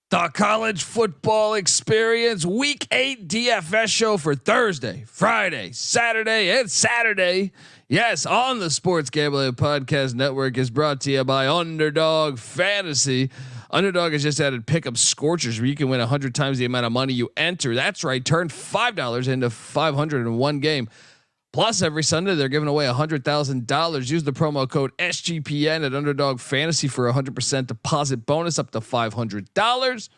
The college football experience week 8 DFS show for Thursday, Friday, Saturday, and Saturday. Yes, on the Sports Gambling Podcast Network is brought to you by Underdog Fantasy. Underdog has just added pickup scorchers where you can win 100 times the amount of money you enter. That's right. Turn $5 into 500 in one game. Plus, every Sunday they're giving away $100,000. Use the promo code SGPN at Underdog Fantasy for 100% deposit bonus up to $500.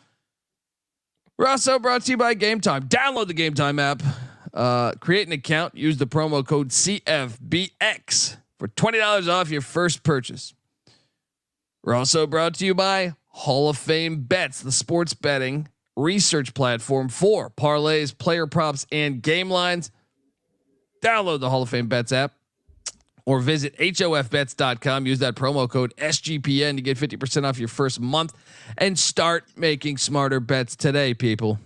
We're also brought to you by Game Time. Download the Game Time app, create an account, use the promo code CFBX for $20 off your first purchase. We're also brought to you by Hall of Fame Bets, the sports betting research platform for parlays, player props, and game lines. Download the Hall of Fame Bets app or visit hofbets.com. Use that promo code SGPN to get 50% off your first month and start making smarter bets today, people.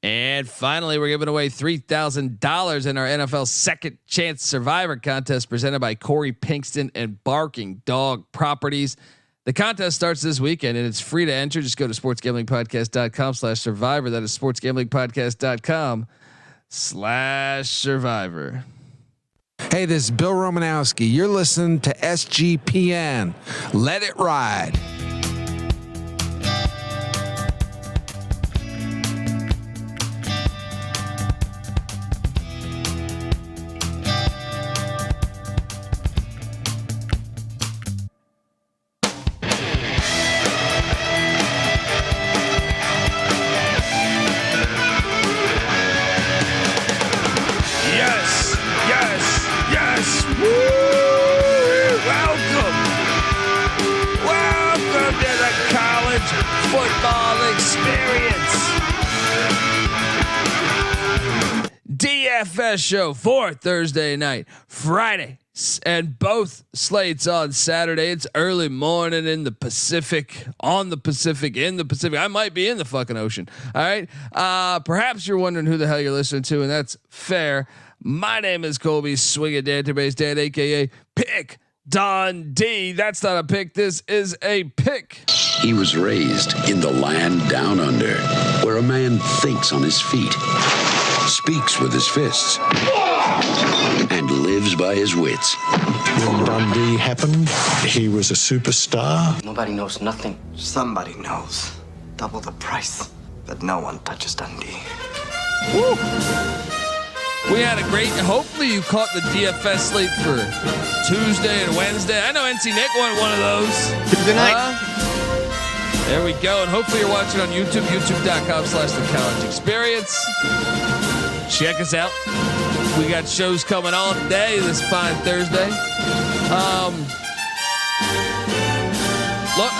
And finally, we're giving away $3,000 in our NFL Second Chance Survivor contest presented by Corey Pinkston and Barking Dog Properties. The contest starts this weekend and it's free to enter. Just go to sportsgamblingpodcast.com/survivor. That is sportsgamblingpodcast.com/survivor. Hey, this is Bill Romanowski. You're listening to SGPN. Let it ride. Football experience. DFS show for Thursday night, Friday, and both slates on Saturday. It's early morning in the Pacific, on the Pacific, in the Pacific. I might be in the fucking ocean. All right. Perhaps you're wondering who the hell you're listening to, and that's fair. My name is Colby Swinging Database Dad, aka Pick Don D. That's not a pick. This is a pick. He was raised in the land down under, where a man thinks on his feet, speaks with his fists, and lives by his wits. When Dundee happened, he was a superstar. Nobody knows nothing. Somebody knows. Double the price, but no one touches Dundee. Woo. We had a great. Hopefully, you caught the DFS slate for Tuesday and Wednesday. I know NC Nick won one of those. Tuesday night. There we go. And hopefully you're watching on YouTube, youtube.com/the college experience. Check us out. We got shows coming all day this fine Thursday. Look,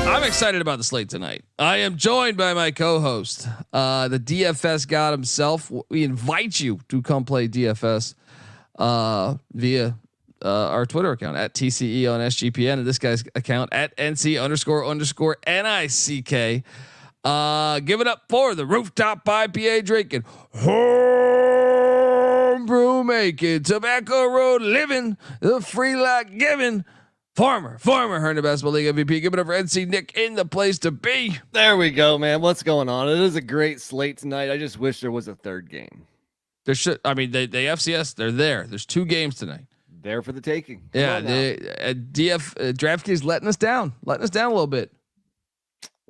I'm excited about the slate tonight. I am joined by my co-host, the DFS god himself. We invite you to come play DFS via our Twitter account at TCE on SGPN and this guy's account at NC__NICK. Give it up for the rooftop IPA drinking, home brew making, tobacco road living, the free lot giving, former Herndon Basketball League MVP. Give it up for NC Nick in the place to be. There we go, man. What's going on? It is a great slate tonight. I just wish there was a third game. There should. I mean, the FCS, they're there. There's 2 games tonight. There for the taking. Yeah, the DraftKings letting us down a little bit.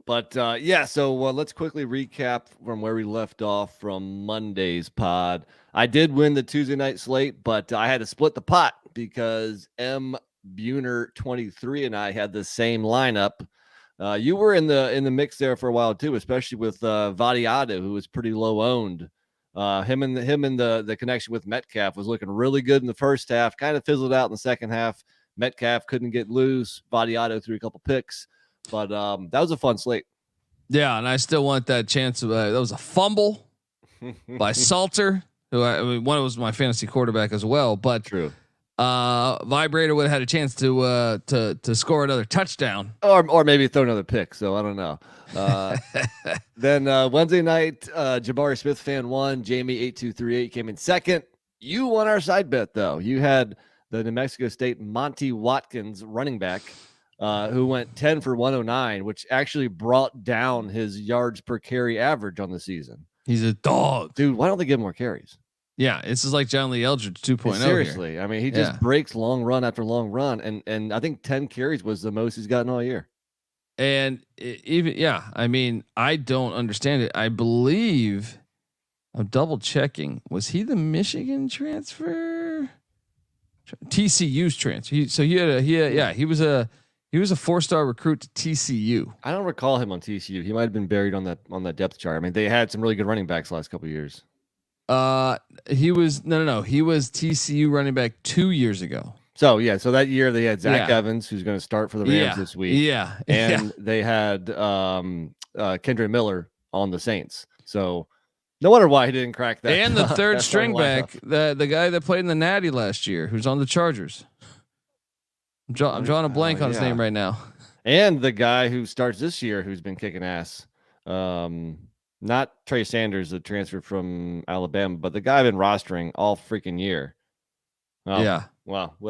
But yeah, so let's quickly recap from where we left off from Monday's pod. I did win the Tuesday night slate, but I had to split the pot because M Buhner 23 and I had the same lineup. You were in the mix there for a while too, especially with Vadiado, who was pretty low owned. Him and the connection with Metcalf was looking really good in the first half, kind of fizzled out in the second half. Metcalf couldn't get loose. Vadiado threw a couple picks, but that was a fun slate. Yeah, and I still want that chance. That was a fumble by Salter, who one was my fantasy quarterback as well. But true. Vibrator would have had a chance to score another touchdown, or maybe throw another pick. So I don't know. Then Wednesday night, Jabari Smith fan won. Jamie 8238 came in second. You won our side bet though. You had the New Mexico State Monty Watkins running back who went 10 for 109, which actually brought down his yards per carry average on the season. He's a dog, dude. Why don't they give him more carries? Yeah, this is like John Lee Eldridge 2.0. Seriously, here. I mean, he just breaks long run after long run, and I think 10 carries was the most he's gotten all year. And I mean, I don't understand it. I believe I'm double checking. Was he the Michigan transfer? TCU's transfer. He was a 4-star recruit to TCU. I don't recall him on TCU. He might have been buried on that depth chart. I mean, they had some really good running backs the last couple of years. He was no. He was TCU running back 2 years ago. So that year they had Zach Evans, who's going to start for the Rams this week. Yeah, and they had Kendra Miller on the Saints. So no wonder why he didn't crack that. And the third string back, the guy that played in the Natty last year, who's on the Chargers. I'm drawing a blank on his name right now. And the guy who starts this year, who's been kicking ass. Not Trey Sanders, the transfer from Alabama, but the guy I've been rostering all freaking year. Well,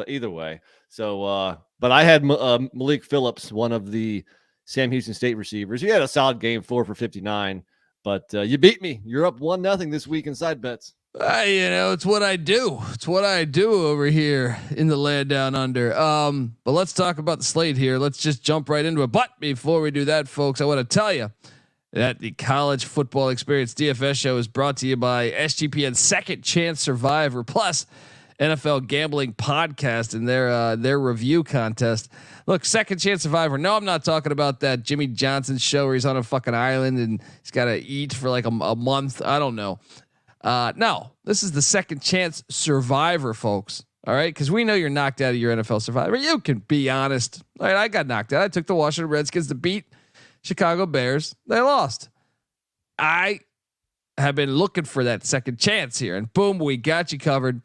either way. So, but I had Malik Phillips, one of the Sam Houston State receivers. He had a solid game, 4 for 59, but you beat me. You're up 1-0 this week in side bets. It's what I do. It's what I do over here in the land down under. But let's talk about the slate here. Let's just jump right into it. But before we do that, folks, I want to tell you that the College Football Experience DFS show is brought to you by SGPN's Second Chance Survivor Plus NFL Gambling Podcast and their review contest. Look, Second Chance Survivor. No, I'm not talking about that Jimmy Johnson show where he's on a fucking island and he's got to eat for like a month. I don't know. No, this is the Second Chance Survivor, folks. All right, because we know you're knocked out of your NFL Survivor. You can be honest. All right, I got knocked out. I took the Washington Redskins to beat Chicago Bears. They lost. I have been looking for that second chance here, and boom, we got you covered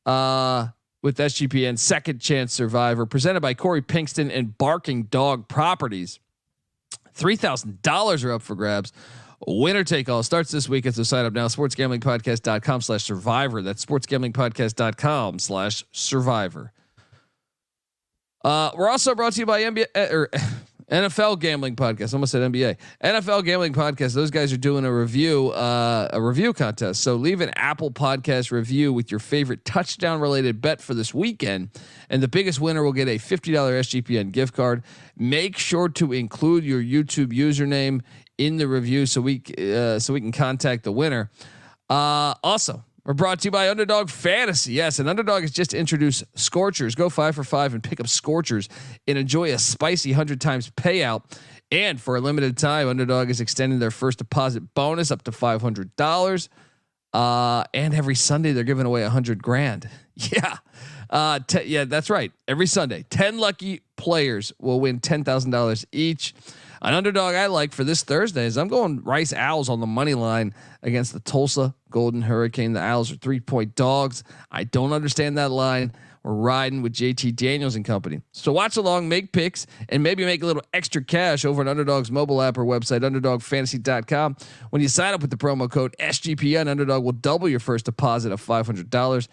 with SGPN Second Chance Survivor, presented by Corey Pinkston and Barking Dog Properties. $3,000 are up for grabs. Winner take all starts this week. So sign up now. sportsgamblingpodcast.com/survivor. That's sportsgamblingpodcast.com/survivor. We're also brought to you by NFL Gambling Podcast. Almost said NBA. NFL Gambling Podcast. Those guys are doing a review contest. So leave an Apple Podcast review with your favorite touchdown related bet for this weekend, and the biggest winner will get a $50 SGPN gift card. Make sure to include your YouTube username in the review so we can contact the winner. Also, we're brought to you by Underdog Fantasy. Yes, and Underdog has just introduced Scorchers. Go 5 for 5 and pick up Scorchers and enjoy a spicy 100 times payout. And for a limited time, Underdog is extending their first deposit bonus up to $500. And every Sunday they're giving away $100,000. Yeah. Yeah, that's right. Every Sunday, 10 lucky players will win $10,000 each. An underdog I like for this Thursday is I'm going Rice Owls on the money line against the Tulsa Golden Hurricane. The Owls are 3-point dogs. I don't understand that line. We're riding with JT Daniels and company. So watch along, make picks, and maybe make a little extra cash over at Underdog's mobile app or website, underdogfantasy.com. When you sign up with the promo code SGPN, Underdog will double your first deposit of $500.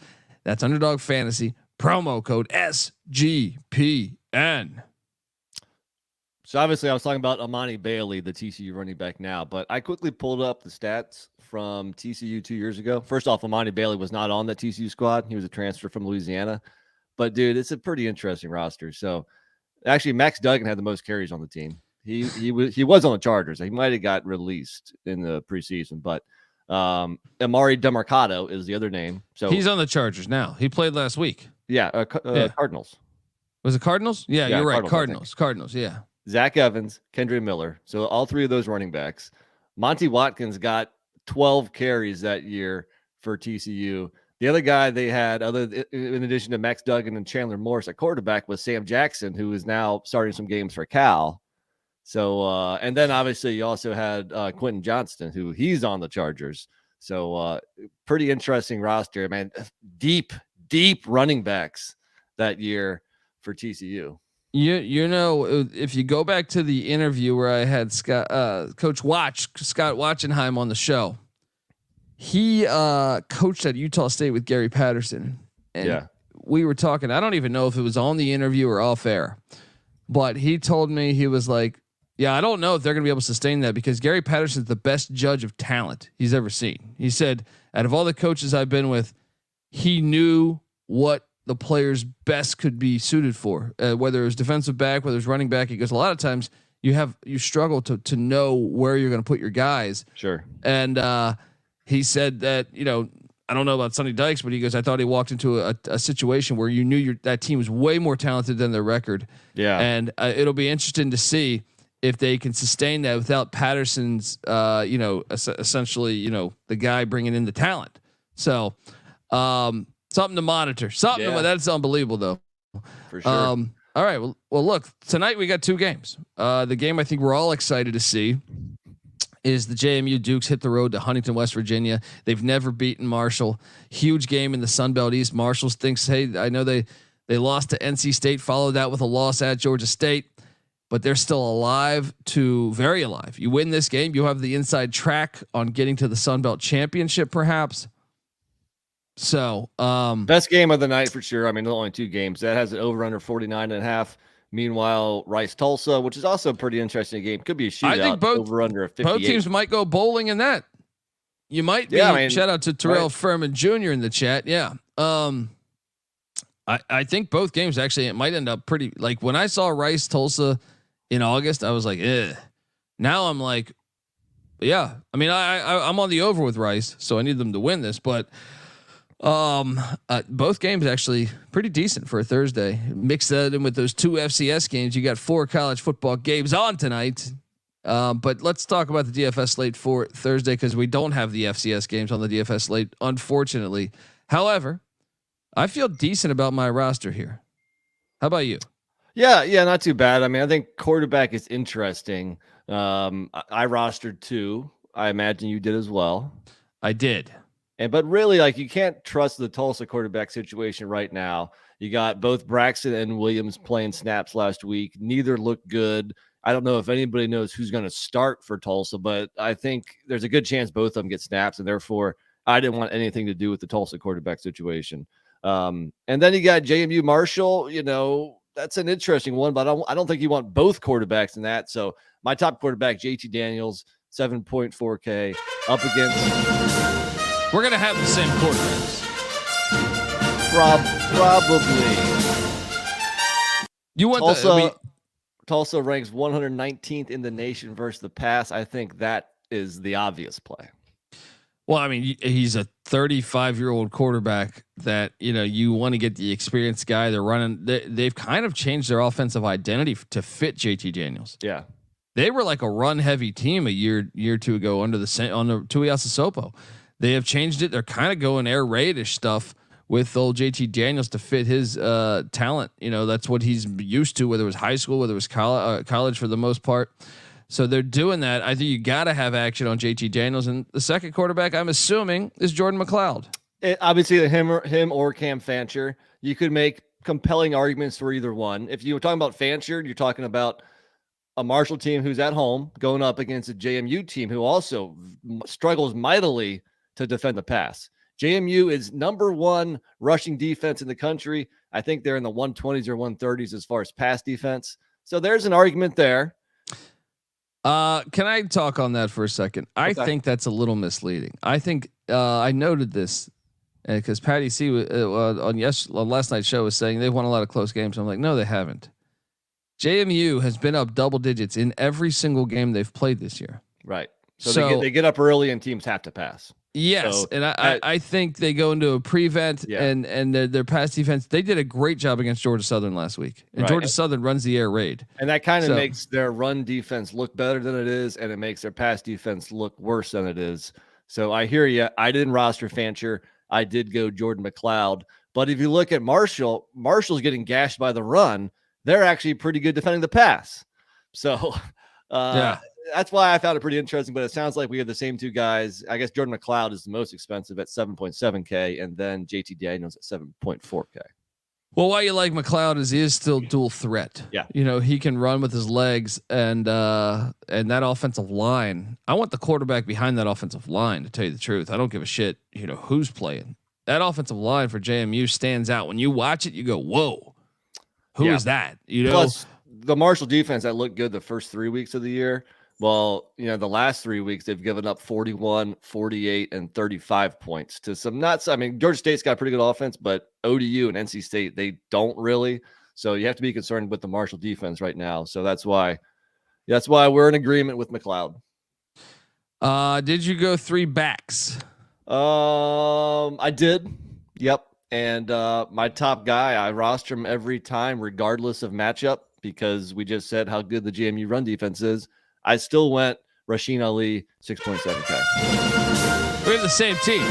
That's Underdog Fantasy, promo code SGPN. So obviously I was talking about Amani Bailey, the TCU running back now, but I quickly pulled up the stats from TCU 2 years ago. First off, Amani Bailey was not on the TCU squad. He was a transfer from Louisiana, but dude, it's a pretty interesting roster. So actually Max Duggan had the most carries on the team. He was on the Chargers. He might've got released in the preseason, but Amari DeMarcado is the other name. So he's on the Chargers now. He played last week. Yeah. Cardinals. Was it Cardinals? Yeah, you're right. Cardinals. Yeah. Zach Evans, Kendra Miller. So all three of those running backs. Monty Watkins got 12 carries that year for TCU. The other guy they had, in addition to Max Duggan and Chandler Morris at quarterback, was Sam Jackson, who is now starting some games for Cal. So, and then obviously you also had Quentin Johnston, who he's on the Chargers. So pretty interesting roster, man. Deep running backs that year for TCU. You know, if you go back to the interview where I had Scott Watchenheim on the show, he coached at Utah State with Gary Patterson, and we were talking. I don't even know if it was on the interview or off air, but he told me, he was like, yeah, I don't know if they're going to be able to sustain that because Gary Patterson's the best judge of talent he's ever seen. He said, out of all the coaches I've been with, he knew what the players best could be suited for, whether it was defensive back, whether it's running back. He goes, a lot of times you struggle to know where you're going to put your guys. Sure. And he said that, I don't know about Sonny Dykes, but he goes, I thought he walked into a situation where you knew that team was way more talented than their record. Yeah. And it'll be interesting to see if they can sustain that without Patterson's, essentially, the guy bringing in the talent. So, something to monitor. That's unbelievable though. For sure. All right. Well, look, tonight we got two games. The game I think we're all excited to see is the JMU Dukes hit the road to Huntington, West Virginia. They've never beaten Marshall. Huge game in the Sun Belt East. Marshall thinks, hey, I know they lost to NC State, followed that with a loss at Georgia State, but they're still very alive. You win this game, you have the inside track on getting to the Sun Belt Championship, perhaps. So, best game of the night for sure. I mean, there are only two games that has an over under 49.5. Meanwhile, Rice Tulsa, which is also a pretty interesting game, could be a shootout. I think over under a 58. Both teams might go bowling in that. You might be. Yeah, shout out to Terrell Furman Jr. in the chat. Yeah. I think both games actually it might end up pretty. Like when I saw Rice Tulsa in August, I was like, eh. Now I'm like, yeah. I mean, I'm on the over with Rice, so I need them to win this, but. Both games actually pretty decent for a Thursday. Mix that in with those two FCS games. You got 4 college football games on tonight. But let's talk about the DFS slate for Thursday because we don't have the FCS games on the DFS slate, unfortunately. However, I feel decent about my roster here. How about you? Yeah, not too bad. I mean, I think quarterback is interesting. I rostered 2. I imagine you did as well. I did. But really, like you can't trust the Tulsa quarterback situation right now. You got both Braxton and Williams playing snaps last week. Neither look good. I don't know if anybody knows who's going to start for Tulsa, but I think there's a good chance both of them get snaps, and therefore I didn't want anything to do with the Tulsa quarterback situation. And then you got JMU Marshall. That's an interesting one, but I don't think you want both quarterbacks in that. So my top quarterback, JT Daniels, 7.4K up against. We're gonna have the same quarterbacks. Probably. You want Tulsa ranks 119th in the nation versus the pass. I think that is the obvious play. Well, I mean, he's a 35-year-old quarterback that you want to get the experienced guy. They're running. They've kind of changed their offensive identity to fit JT Daniels. Yeah, they were like a run-heavy team a year or two ago under the Tuiasosopo. They have changed it. They're kind of going air raidish stuff with old JT Daniels to fit his talent. That's what he's used to, whether it was high school, whether it was college for the most part. So they're doing that. I think you got to have action on JT Daniels. And the second quarterback, I'm assuming, is Jordan McLeod. Obviously, him or Cam Fancher. You could make compelling arguments for either one. If you were talking about Fancher, you're talking about a Marshall team who's at home going up against a JMU team who also struggles mightily to defend the pass. JMU is number 1 rushing defense in the country. I think they're in the 120s or 130s as far as pass defense. So there's an argument there. Can I talk on that for a second? I think that's a little misleading. I think I noted this because Patty C on last night's show was saying they've won a lot of close games. I'm like, no, they haven't. JMU has been up double digits in every single game they've played this year. Right. So they get up early and teams have to pass. Yes, so, and I think they go into a prevent and their pass defense. They did a great job against Georgia Southern last week, and Georgia Southern runs the air raid, and that kind of makes their run defense look better than it is, and it makes their pass defense look worse than it is. So I hear you. I didn't roster Fancher. I did go Jordan McLeod, but if you look at Marshall's getting gashed by the run. They're actually pretty good defending the pass. So that's why I found it pretty interesting, but it sounds like we have the same two guys. I guess Jordan McLeod is the most expensive at 7.7K, and then JT Daniels at 7.4K. Well, why you like McLeod is he is still dual threat. Yeah. He can run with his legs and that offensive line. I want the quarterback behind that offensive line, to tell you the truth. I don't give a shit, who's playing. That offensive line for JMU stands out. When you watch it, you go, whoa, who is that? Plus, the Marshall defense that looked good the first 3 weeks of the year. Well, the last 3 weeks they've given up 41, 48, and 35 points to some nuts. I mean, Georgia State's got a pretty good offense, but ODU and NC State, they don't really. So you have to be concerned with the Marshall defense right now. So that's why we're in agreement with McLeod. Did you go 3 backs? I did. Yep. And my top guy, I roster him every time, regardless of matchup, because we just said how good the JMU run defense is. I still went Rasheen Ali, 6.7K. We're the same team.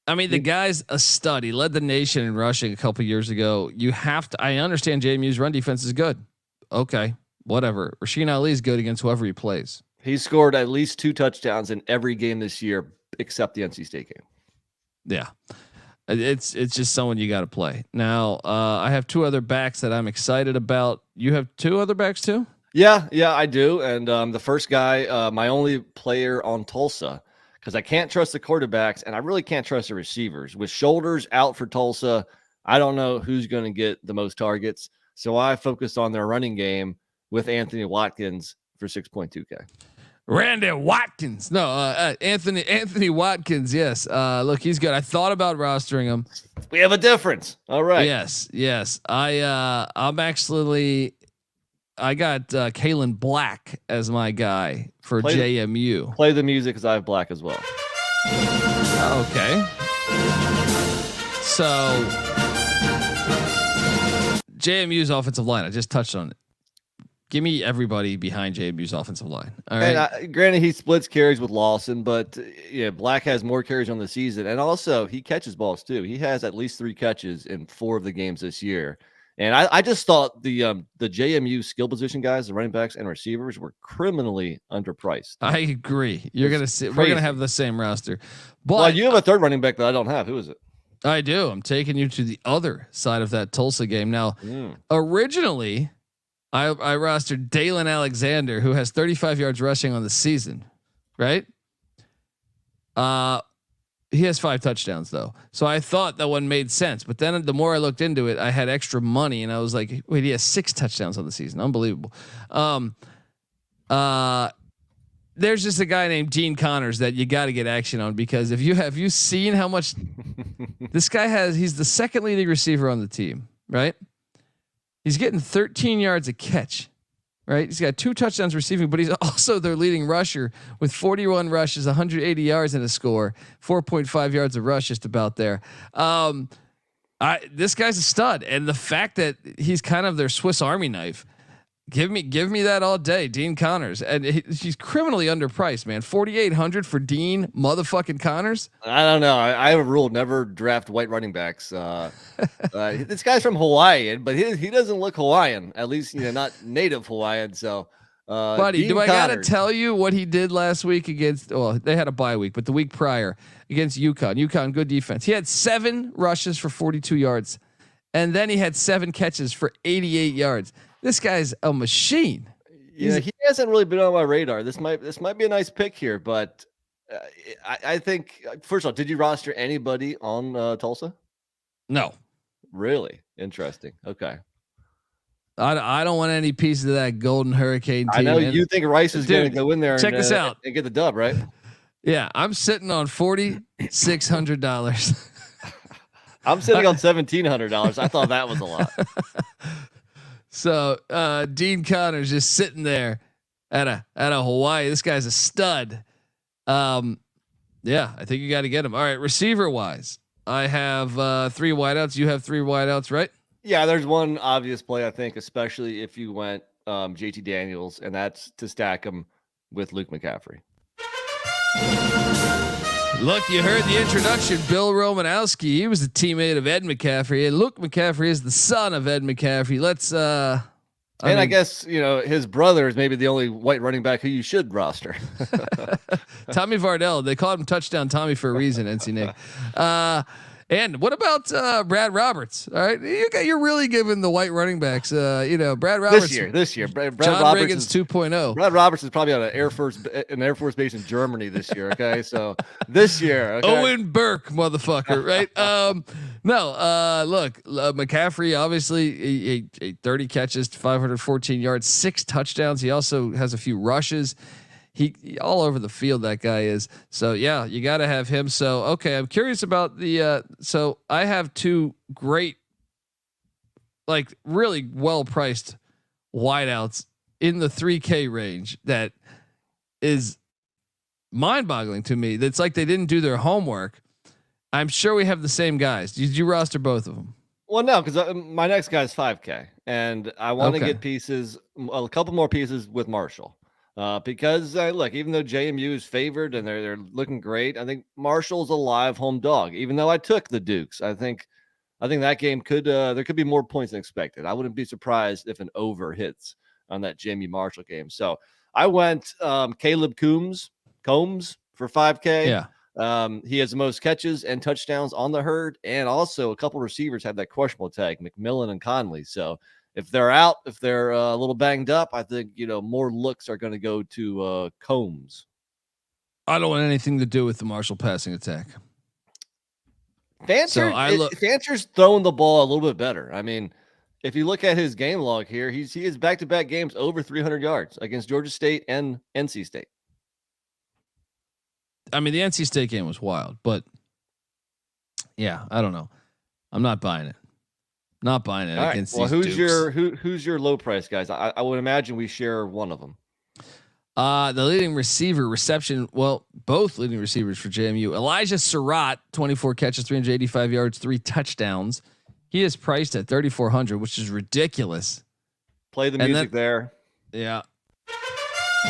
I mean, the guy's a stud. He led the nation in rushing a couple years ago. You have to. I understand JMU's run defense is good. Okay, whatever. Rasheen Ali is good against whoever he plays. He scored at least 2 touchdowns in every game this year, except the NC State game. Yeah. It's just someone you got to play. Now, I have 2 other backs that I'm excited about. You have 2 other backs too? Yeah, I do. And the first guy, my only player on Tulsa, because I can't trust the quarterbacks and I really can't trust the receivers. With Shoulders out for Tulsa, I don't know who's going to get the most targets. So I focused on their running game with Anthony Watkins for 6.2K. Randy Watkins. No, Anthony Watkins. Yes. Look, he's good. I thought about rostering him. We have a difference. All right. Yes. I got Kalen Black as my guy for JMU. Play the music because I have Black as well. Okay. So JMU's offensive line. I just touched on it. Give me everybody behind JMU's offensive line. All right. And granted, he splits carries with Lawson, but Black has more carries on the season, and also he catches balls too. He has at least 3 catches in 4 of the games this year. And I just thought the JMU skill position guys, the running backs and receivers, were criminally underpriced. I agree. You're gonna see. We're gonna have the same roster, but you have a third running back that I don't have. Who is it? I do. I'm taking you to the other side of that Tulsa game now. Originally, I rostered Dalen Alexander, who has 35 yards rushing on the season, right? He has 5 touchdowns though. So I thought that one made sense, but then the more I looked into it, I had extra money and I was like, wait, he has 6 touchdowns on the season. Unbelievable. There's just a guy named Dean Connors that you got to get action on, because have you seen how much this guy has? He's the second leading receiver on the team, right? He's getting 13 yards a catch, right? He's got 2 touchdowns receiving, but he's also their leading rusher with 41 rushes, 180 yards and a score, 4.5 yards of rush, just about there. This guy's a stud, and the fact that he's kind of their Swiss Army knife, give me that all day, Dean Connors, and he's criminally underpriced, man. 4,800 for Dean motherfucking Connors. I don't know. I have a rule: never draft white running backs. This guy's from Hawaii, but he doesn't look Hawaiian. At least not native Hawaiian. So, buddy, Dean do I Connors. gotta tell you what he did last week against? Well, they had a bye week, but the week prior against UConn. UConn, good defense. He had 7 rushes for 42 yards, and then he had 7 catches for 88 yards. This guy's a machine. He hasn't really been on my radar. This might be a nice pick here, but I think first of all, did you roster anybody on Tulsa? No, really interesting. Okay, I don't want any piece of that Golden Hurricane team. I know you think Rice is going to go in there. Check this out and get the dub, right? Yeah, I'm sitting on $4,600. I'm sitting on $1,700. I thought that was a lot. So Dean Connors just sitting there at a Hawaii. This guy's a stud. Yeah, I think you got to get him. All right, receiver wise, I have 3 wideouts. You have 3 wideouts, right? Yeah, there's one obvious play, I think, especially if you went JT Daniels, and that's to stack him with Luke McCaffrey. Look, you heard the introduction. Bill Romanowski. He was a teammate of Ed McCaffrey, and Luke McCaffrey is the son of Ed McCaffrey. Let's. I guess his brother is maybe the only white running back who you should roster. Tommy Vardell. They called him Touchdown Tommy for a reason. NC Nick. And what about Brad Roberts? All right, you're really giving the white running backs. Brad Roberts this year. Brad John Roberts Riggins 2.0. Brad Roberts is probably on an Air Force base in Germany this year. Okay, so this year, okay? Owen Burke, motherfucker, right? No, look, McCaffrey obviously a 30 catches, 514 yards, 6 touchdowns. He also has a few rushes. He all over the field, that guy is. So yeah, you got to have him. So okay, I'm curious about the. So I have 2 great, like really well priced wideouts in the 3K range. That is mind boggling to me. That's like they didn't do their homework. I'm sure we have the same guys. Did you roster both of them? Well, no, because my next guy is 5K, and I want to get pieces, a couple more pieces with Marshall, because look, even though JMU is favored and they're looking great, I think Marshall's a live home dog. Even though I took the Dukes, I think that game could there could be more points than expected. I wouldn't be surprised if an over hits on that JMU Marshall game. So I went Caleb Combs for 5K. Yeah. He has the most catches and touchdowns on the herd, and also a couple receivers have that questionable tag, McMillan and Conley. So if they're out, if they're a little banged up, I think more looks are going to go to Combs. I don't want anything to do with the Marshall passing attack. Fancher's throwing the ball a little bit better. I mean, if you look at his game log here, he has back-to-back games over 300 yards against Georgia State and NC State. I mean, the NC State game was wild, but yeah, I don't know. I'm not buying it. Not buying it. All against right. Well, these who's your low price guys? I would imagine we share one of them. The leading reception. Well, both leading receivers for JMU. Elijah Surratt, 24 catches, 385 yards, 3 touchdowns. He is priced at 3,400, which is ridiculous. Play the music there. Yeah.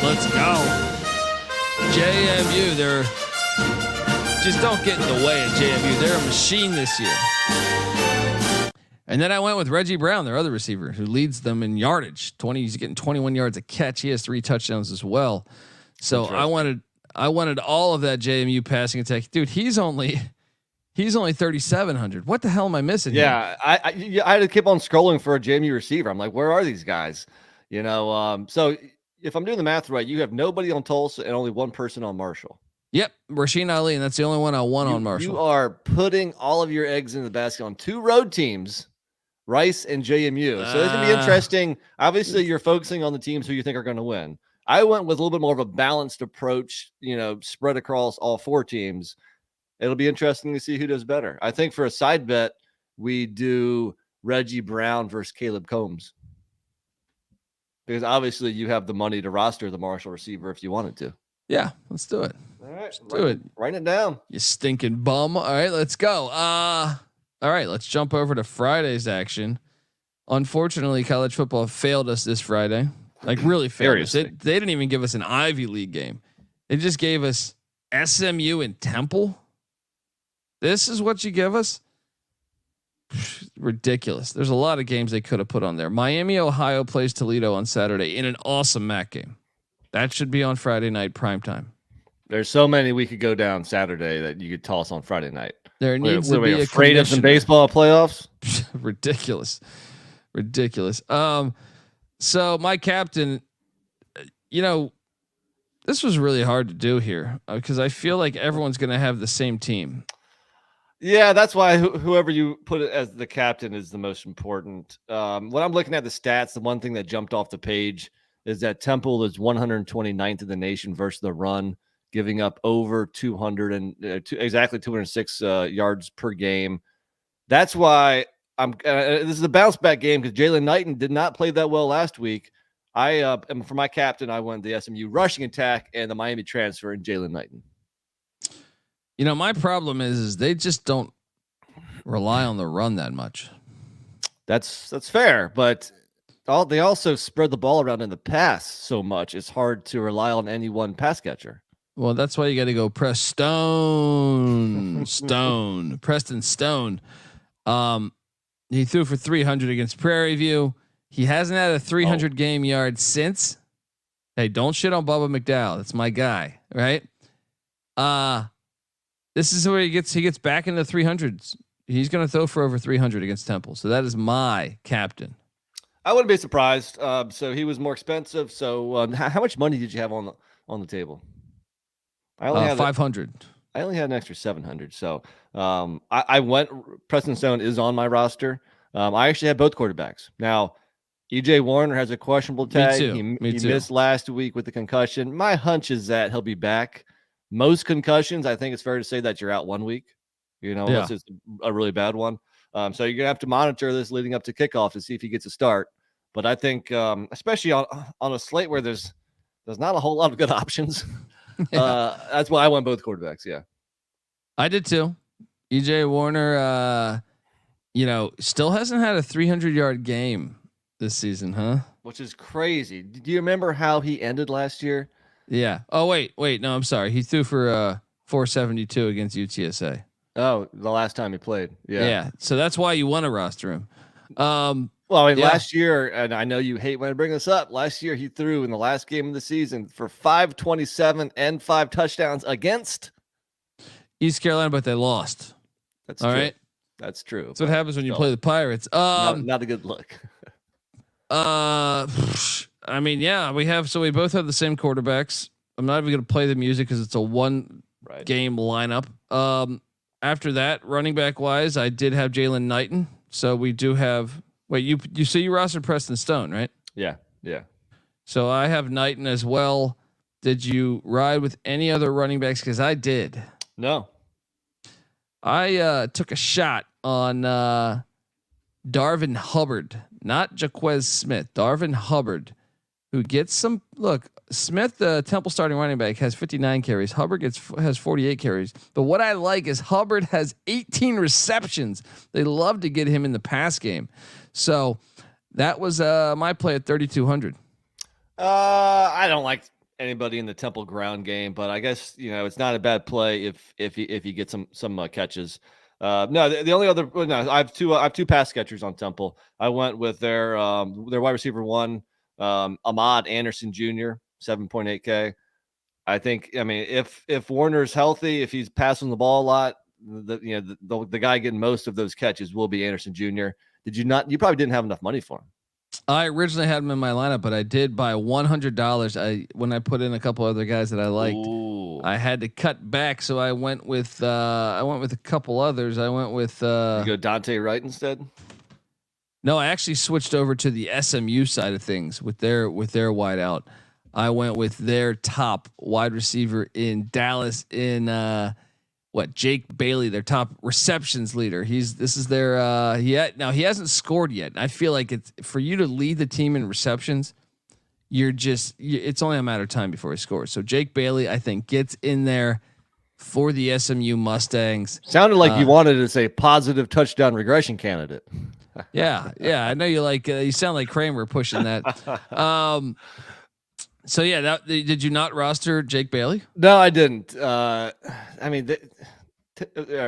Let's go. JMU, they're just don't get in the way of JMU. They're a machine this year. And then I went with Reggie Brown, their other receiver, who leads them in yardage. He's getting 21 yards a catch. He has 3 touchdowns as well. So I wanted all of that JMU passing attack. Dude, he's only 3,700. What the hell am I missing? Yeah, here? I had to keep on scrolling for a JMU receiver. I'm like, where are these guys? So if I'm doing the math right, you have nobody on Tulsa and only one person on Marshall. Yep, Rasheen Ali, and that's the only one I want on Marshall. You are putting all of your eggs in the basket on 2 road teams, Rice and JMU. So it's going to be interesting. Obviously, you're focusing on the teams who you think are going to win. I went with a little bit more of a balanced approach, spread across all 4 teams. It'll be interesting to see who does better. I think for a side bet, we do Reggie Brown versus Caleb Combs. Because obviously you have the money to roster the Marshall receiver if you wanted to. Yeah, let's do it. All right, let's do it. Write it down. You stinking bum. All right, let's go. All right, let's jump over to Friday's action. Unfortunately, college football failed us this Friday. Like really failed us. They didn't even give us an Ivy League game. They just gave us SMU and Temple. This is what you give us? Ridiculous. There's a lot of games they could have put on there. Miami, Ohio plays Toledo on Saturday in an awesome MAC game. That should be on Friday night primetime. There's so many we could go down Saturday that you could toss on Friday night. There needs to be afraid of some baseball playoffs. Ridiculous. So my captain, this was really hard to do here because I feel like everyone's going to have the same team. Yeah, that's why whoever you put it as the captain is the most important. When I'm looking at the stats, the one thing that jumped off the page is that Temple is 129th in the nation versus the run, giving up over 206 yards per game. That's why this is a bounce back game because Jalen Knighton did not play that well last week. For my captain, I went the SMU rushing attack and the Miami transfer and Jalen Knighton. My problem is they just don't rely on the run that much. That's fair, but they also spread the ball around in the pass so much. It's hard to rely on any one pass catcher. Well, that's why you got to go Preston Stone. He threw for 300 against Prairie View. He hasn't had a 300 game yard since. Hey, don't shit on Bubba McDowell. That's my guy, right? This is where he gets back into 300s. He's going to throw for over 300 against Temple. So that is my captain. I wouldn't be surprised. So he was more expensive. So how much money did you have on the table? I only have 500. I only had an extra 700. So I went. Preston Stone is on my roster. I actually had both quarterbacks. Now, EJ Warner has a questionable tag. Me He too. missed last week with the concussion. My hunch is that he'll be back. Most concussions, I think it's fair to say that you're out 1 week. Unless it's a really bad one. So you're gonna have to monitor this leading up to kickoff to see if he gets a start. But I think, especially on a slate where there's not a whole lot of good options. That's why I went both quarterbacks. Yeah, I did too. EJ Warner, still hasn't had a 300-yard game this season, huh? which is crazy. Do you remember how he ended last year? Yeah. Oh wait. No, I'm sorry. He threw for 472 against UTSA. Oh, the last time he played. Yeah. So that's why you want to roster him. Well, I mean, last year, and I know you hate when I bring this up. Last year, he threw in the last game of the season for 527 and 5 touchdowns against East Carolina, but they lost. That's all true. right. That's true. That's what happens when you play the Pirates. Not a good look. I mean, yeah, we both have the same quarterbacks. I'm not even going to play the music because it's a one game lineup. After that, running back wise, I did have Jalen Knighton. So we do have. Wait, you rostered Preston Stone, right? Yeah. So I have Knighton as well. Did you ride with any other running backs? Because I did. No. I took a shot on Darvin Hubbard, not Jaquez Smith. Darvin Hubbard, who gets some look. Smith, the Temple starting running back, has 59 carries. Hubbard has 48 carries. But what I like is Hubbard has 18 receptions. They love to get him in the pass game. So that was my play at 3,200. I don't like anybody in the Temple ground game, but I guess it's not a bad play if he gets some catches. No, the only other I have two pass catchers on Temple. I went with their wide receiver one, Ahmad Anderson Jr. 7.8K. I think. I mean, if Warner's healthy, if he's passing the ball a lot, the guy getting most of those catches will be Anderson Jr. Did you not? You probably didn't have enough money for him. I originally had him in my lineup, but I did buy $100. When I put in a couple other guys that I liked, I had to cut back, so I went with a couple others. I went with you go Dante Wright instead. No, I actually switched over to the SMU side of things with their wide out. I went with their top wide receiver in Dallas Jake Bailey, their top receptions leader. He hasn't scored yet. I feel like it's for you to lead the team in receptions. It's only a matter of time before he scores. So Jake Bailey, I think, gets in there for the SMU Mustangs. Sounded like you wanted to say positive touchdown regression candidate. Yeah. I know you like. You sound like Kramer pushing that. So yeah, did you not roster Jake Bailey? No, I didn't. I mean,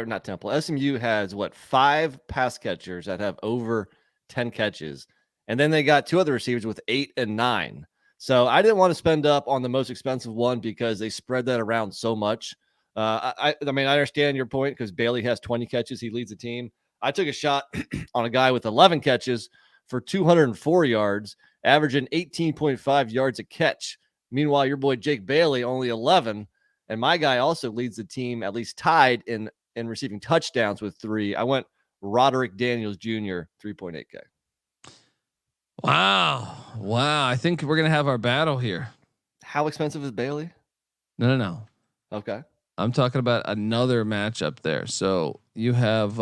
not Temple. SMU has 5 pass catchers that have over 10 catches, and then they got 2 other receivers with 8 and 9. So I didn't want to spend up on the most expensive one because they spread that around so much. I mean, I understand your point because Bailey has 20 catches. He leads the team. I took a shot on a guy with 11 catches for 204 yards, averaging 18.5 yards a catch. Meanwhile, your boy Jake Bailey only 11, and my guy also leads the team at least tied in receiving touchdowns with 3. I went Roderick Daniels Jr. 3.8K. Wow. I think we're gonna have our battle here. How expensive is Bailey? No. Okay. I'm talking about another matchup there. So you have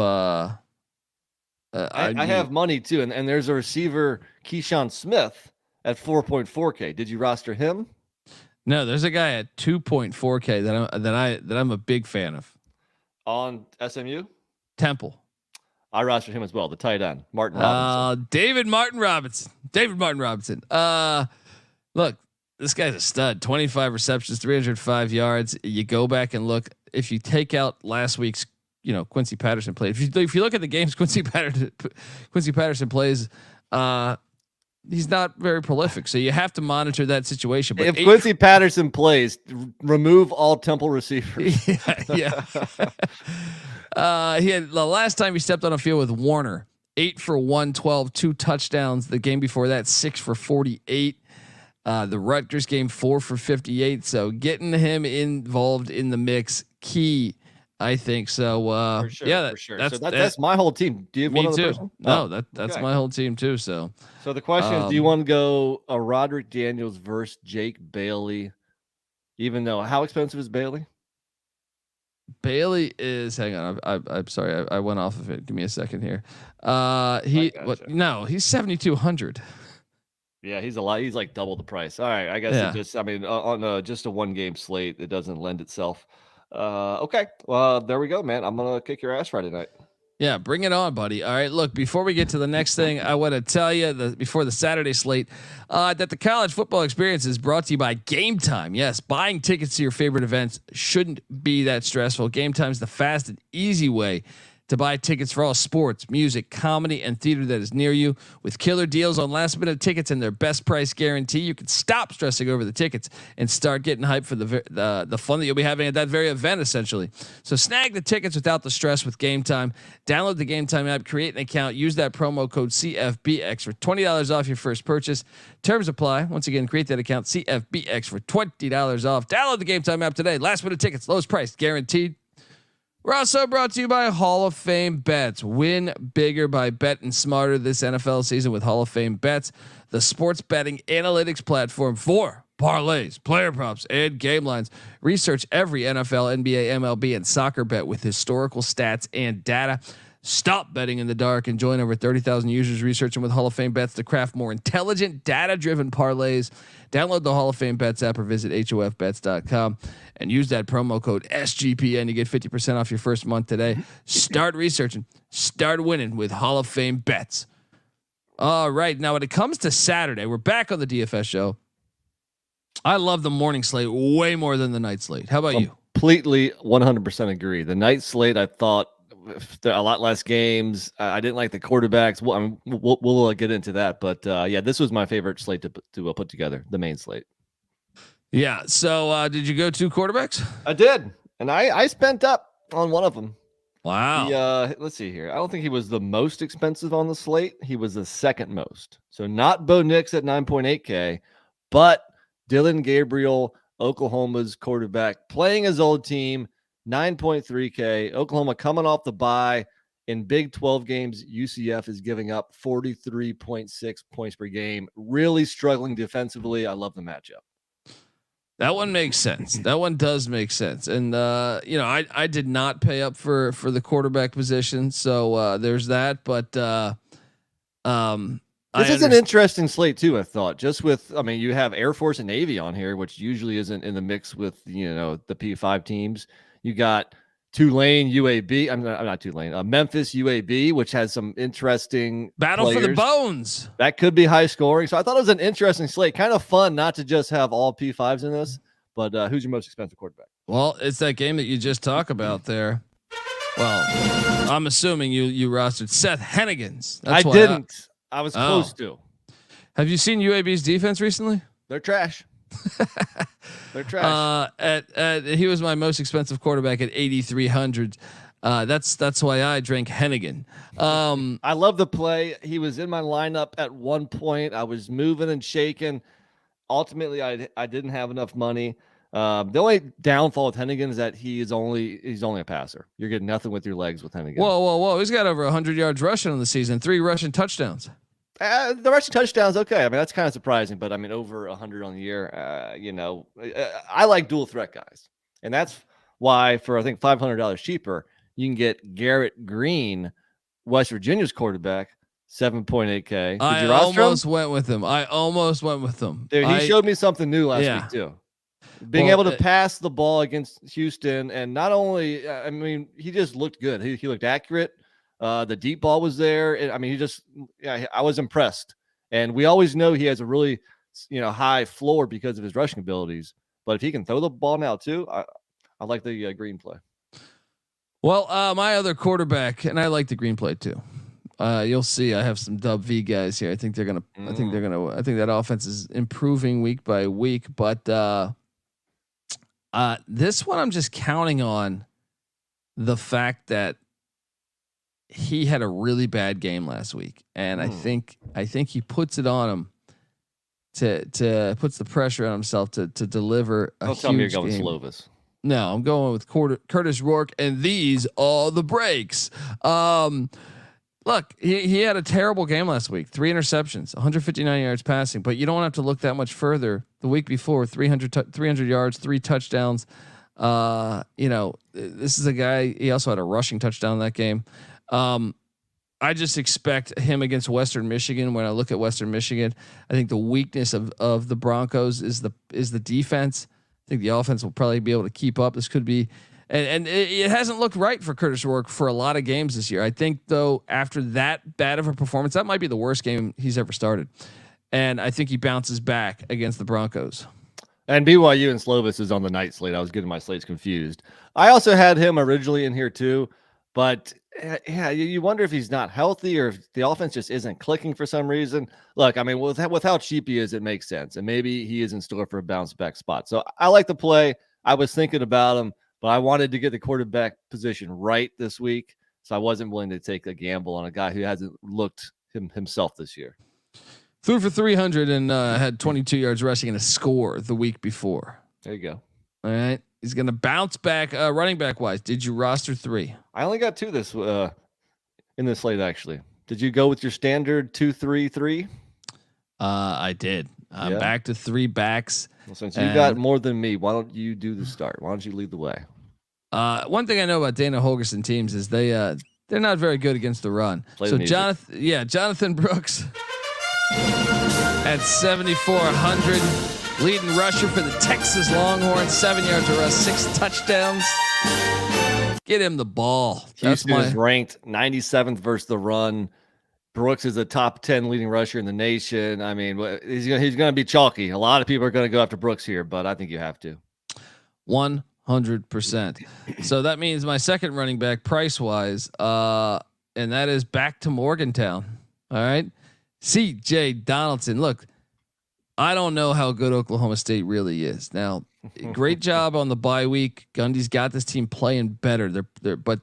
I have money too, and there's a receiver, Keyshawn Smith, at 4.4K. Did you roster him? No, there's a guy at 2.4K that I'm a big fan of. On SMU? Temple. I rostered him as well, the tight end, Martin Robinson. David Martin Robinson. Look, this guy's a stud. 25 receptions, 305 yards. You go back and look. If you take out last week's, Quincy Patterson played. If you look at the games Quincy Patterson plays, he's not very prolific. So you have to monitor that situation. But if Quincy Patterson plays, remove all Temple receivers. Yeah. He had the last time he stepped on a field with Warner, 8 for 112, 2 touchdowns. The game before that, 6 for 48. The Rutgers game, 4 for 58. So getting him involved in the mix key. I think so. For sure, Yeah, for sure. So that's my whole team. Do you have me one other too. person? No, that's okay. my whole team too. So the question is, do you want to go a Roderick Daniels versus Jake Bailey? Even though, how expensive is Bailey? Bailey is. Hang on, I'm sorry, I went off of it. Give me a second here. No, he's 7,200. Yeah, he's a lot. He's like double the price. All right, I guess it just. I mean, on just a 1-game slate, it doesn't lend itself. Okay, well, there we go, man. I'm gonna kick your ass Friday night. Yeah, bring it on, buddy. All right, look, before we get to the next thing, I want to tell you before the Saturday slate that the college football experience is brought to you by Game Time. Yes, buying tickets to your favorite events shouldn't be that stressful. Game Time is the fast and easy way to buy tickets for all sports, music, comedy, and theater that is near you. With killer deals on last-minute tickets and their best price guarantee, you can stop stressing over the tickets and start getting hyped for the fun that you'll be having at that very event, essentially. So snag the tickets without the stress with Game Time. Download the Game Time app, create an account, use that promo code CFBX for $20 off your first purchase. Terms apply. Once again, create that account, CFBX, for $20 off. Download the Game Time app today. Last-minute tickets, lowest price guaranteed. We're also brought to you by Hall of Fame Bets. Win bigger by betting smarter this NFL season with Hall of Fame Bets, the sports betting analytics platform for parlays, player props, and game lines. Research every NFL, NBA, MLB, and soccer bet with historical stats and data. Stop betting in the dark and join over 30,000 users researching with Hall of Fame Bets to craft more intelligent, data-driven parlays. Download the Hall of Fame Bets app or visit HOFBets.com and use that promo code SGPN to get 50% off your first month today. Start researching, start winning with Hall of Fame Bets. All right, now when it comes to Saturday, we're back on the DFS show. I love the morning slate way more than the night slate. How about you? Completely 100% agree. The night slate, I thought there are a lot less games. I didn't like the quarterbacks. Well, we'll get into that, but yeah, this was my favorite slate to put together, the main slate. Yeah. So did you go 2 quarterbacks? I did, and I spent up on one of them. Wow. Let's see here. I don't think he was the most expensive on the slate. He was the second most. So not Bo Nix at 9.8K, but Dylan Gabriel, Oklahoma's quarterback, playing his old team, 9.3K. Oklahoma coming off the bye. In Big 12 games, UCF is giving up 43.6 points per game. Really struggling defensively. I love the matchup. That one makes sense. That one does make sense. And I did not pay up for the quarterback position, so there's that. But this is an interesting slate too. I thought you have Air Force and Navy on here, which usually isn't in the mix with the P5 teams. You got Tulane UAB. I'm not Tulane. Memphis UAB, which has some interesting battle players. For the bones. That could be high scoring. So I thought it was an interesting slate. Kind of fun not to just have all P5s in this. But who's your most expensive quarterback? Well, it's that game that you just talked about there. Well, I'm assuming you rostered Seth Hennigan's. I didn't. I was close to. Have you seen UAB's defense recently? They're trash. They're trash. He was my most expensive quarterback at 8,300. That's why I drank Hennigan. I love the play. He was in my lineup at one point. I was moving and shaking. Ultimately, I didn't have enough money. The only downfall with Hennigan is that he's only a passer. You're getting nothing with your legs with Hennigan. Whoa! He's got over 100 yards rushing on the season, 3 rushing touchdowns. The rushing touchdowns, okay. I mean, that's kind of surprising, but I mean, over 100 on the year. I like dual threat guys, and that's why for I think $500 cheaper, you can get Garrett Green, West Virginia's quarterback, 7.8K. I almost went with him. Dude, he showed me something new last week too. Being able to pass the ball against Houston, and not only, I mean, he just looked good. He looked accurate. The deep ball was there. I mean, I was impressed. And we always know he has a really, high floor because of his rushing abilities. But if he can throw the ball now too, I like the Green play. Well, my other quarterback, and I like the Green play too. You'll see. I have some Dub V guys here. I think that offense is improving week by week. But this one, I'm just counting on the fact that he had a really bad game last week, and I think he puts it on him to puts the pressure on himself to deliver a Don't huge tell me you're going game. Slovis. No, I'm going with Curtis Rourke, and these are the breaks. Look, he had a terrible game last week. 3 interceptions, 159 yards passing, but you don't have to look that much further. The week before, 300 yards, 3 touchdowns. This is a guy. He also had a rushing touchdown in that game. I just expect him against Western Michigan. When I look at Western Michigan, I think the weakness of the Broncos is the defense. I think the offense will probably be able to keep up. This could be, and it hasn't looked right for Curtis Rourke for a lot of games this year. I think though, after that bad of a performance, that might be the worst game he's ever started. And I think he bounces back against the Broncos. And BYU and Slovis is on the night slate. I was getting my slates confused. I also had him originally in here too, but yeah, you wonder if he's not healthy or if the offense just isn't clicking for some reason. Look, I mean, with how cheap he is, it makes sense. And maybe he is in store for a bounce back spot. So I like the play. I was thinking about him, but I wanted to get the quarterback position right this week. So I wasn't willing to take a gamble on a guy who hasn't looked himself this year. Threw for 300 and had 22 yards rushing and a score the week before. There you go. All right. He's going to bounce back running back wise. Did you roster 3? I only got 2 this in this slate, actually. Did you go with your standard 2-3-3? I did. I'm back to 3 backs. Well, since you got more than me, why don't you do the start? Why don't you lead the way? One thing I know about Dana Holgerson teams is they're not very good against the run. So Jonathan Brooks at 7,400, leading rusher for the Texas Longhorns, 7 yards of rush, 6 touchdowns. Get him the ball. Houston is ranked 97th versus the run. Brooks is a top 10 leading rusher in the nation. I mean, he's going to be chalky. A lot of people are going to go after Brooks here, but I think you have to. 100%. So that means my second running back price wise, and that is back to Morgantown. All right. CJ Donaldson. Look, I don't know how good Oklahoma State really is. Now, great job on the bye week. Gundy's got this team playing better. But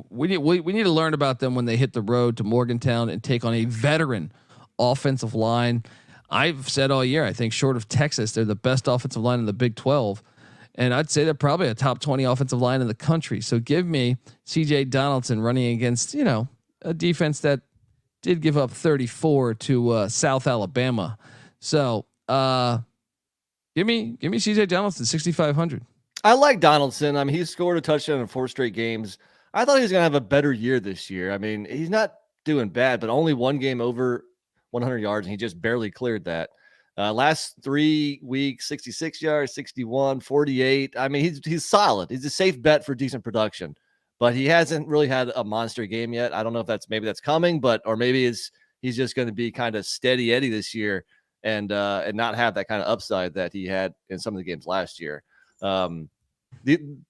we need to learn about them when they hit the road to Morgantown and take on a veteran offensive line. I've said all year, I think short of Texas, they're the best offensive line in the Big 12. And I'd say they're probably a top 20 offensive line in the country. So give me CJ Donaldson running against, a defense that did give up 34 to South Alabama. So give me CJ Donaldson, 6,500. I like Donaldson. I mean, he's scored a touchdown in 4 straight games. I thought he was going to have a better year this year. I mean, he's not doing bad, but only 1 game over 100 yards, and he just barely cleared that. Last 3 weeks, 66 yards, 61, 48. I mean, he's solid. He's a safe bet for decent production, but he hasn't really had a monster game yet. I don't know if that's coming, or maybe he's just going to be kind of steady Eddie this year and not have that kind of upside that he had in some of the games last year. The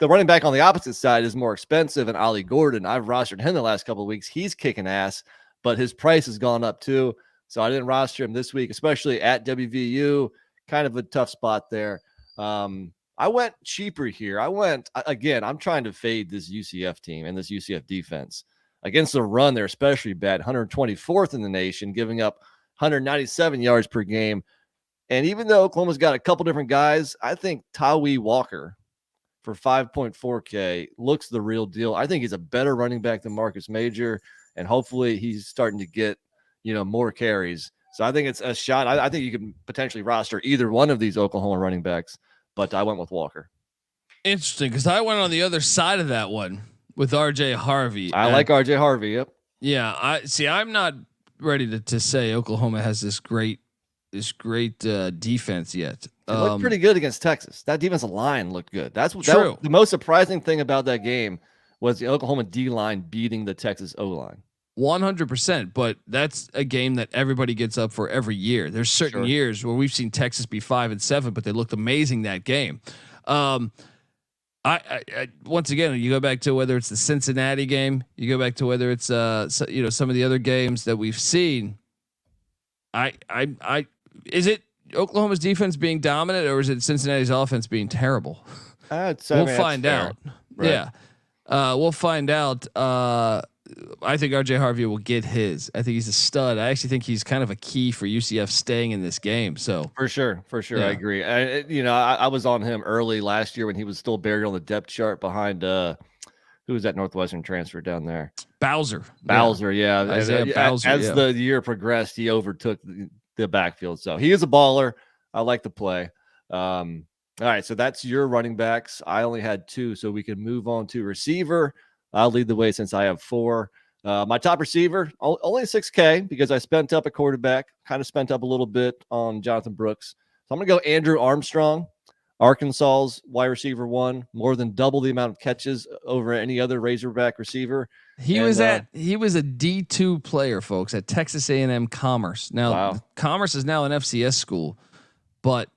running back on the opposite side is more expensive, and Ollie Gordon. I've rostered him the last couple of weeks. He's kicking ass, but his price has gone up too. So I didn't roster him this week, especially at WVU. Kind of a tough spot there. I went cheaper here. I'm trying to fade this UCF team and this UCF defense. Against the run, they're especially bad. 124th in the nation, giving up 197 yards per game. And even though Oklahoma's got a couple different guys, I think Tawee Walker for 5.4K looks the real deal. I think he's a better running back than Marcus Major, and hopefully he's starting to get more carries. So I think it's a shot. I think you can potentially roster either one of these Oklahoma running backs, but I went with Walker. Interesting, because I went on the other side of that one with RJ Harvey. I like RJ Harvey. Yep. Yeah. I'm not ready to say Oklahoma has this great defense yet. It looked pretty good against Texas. That defensive line looked good. That was the most surprising thing about that game was the Oklahoma D line beating the Texas O line. 100%, but that's a game that everybody gets up for every year. There's certain years where we've seen Texas be 5-7, but they looked amazing that game. I once again, you go back to whether it's the Cincinnati game, you go back to whether it's some of the other games that we've seen. Is it Oklahoma's defense being dominant, or is it Cincinnati's offense being terrible? We'll find out. Right. Yeah. We'll find out I think RJ Harvey will get his. I think he's a stud. I actually think he's kind of a key for UCF staying in this game. So for sure, Yeah. I agree. I was on him early last year when he was still buried on the depth chart behind who was that Northwestern transfer down there? Bauser. Yeah. Isaiah Bowser, As the year progressed, he overtook the backfield. So he is a baller. I like the play. All right, so that's your running backs. I only had 2, so we can move on to receiver. I'll lead the way since I have 4. My top receiver, only 6K because I spent up a quarterback, kind of spent up a little bit on Jonathan Brooks. So I'm going to go Andrew Armstrong, Arkansas's wide receiver 1, more than double the amount of catches over any other Razorback receiver. He was a D2 player, folks, at Texas A&M Commerce. Now, Commerce is now an FCS school, but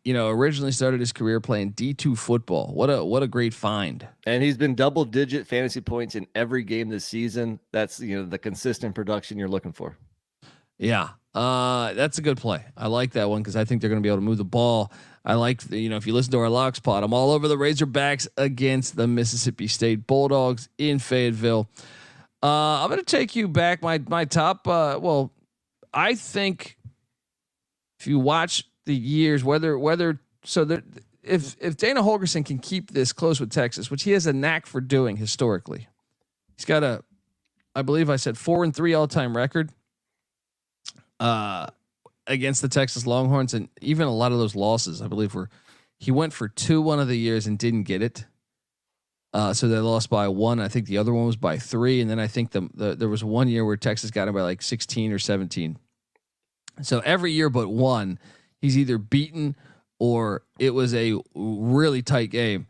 originally started his career playing D2 football. What a great find. And he's been double-digit fantasy points in every game this season. That's the consistent production you're looking for. Yeah, that's a good play. I like that one because I think they're going to be able to move the ball. I like if you listen to our locks pod, I'm all over the Razorbacks against the Mississippi State Bulldogs in Fayetteville. I'm going to take you back. My top. I think if you watch the years, if Dana Holgorsen can keep this close with Texas, which he has a knack for doing historically, he's got I believe I said 4-3 all-time record against the Texas Longhorns, and even a lot of those losses, I believe he went for 2 one of the years and didn't get it. So they lost by 1. I think the other one was by 3, and then I think there was one year where Texas got him by like 16 or 17. So every year but one, he's either beaten or it was a really tight game.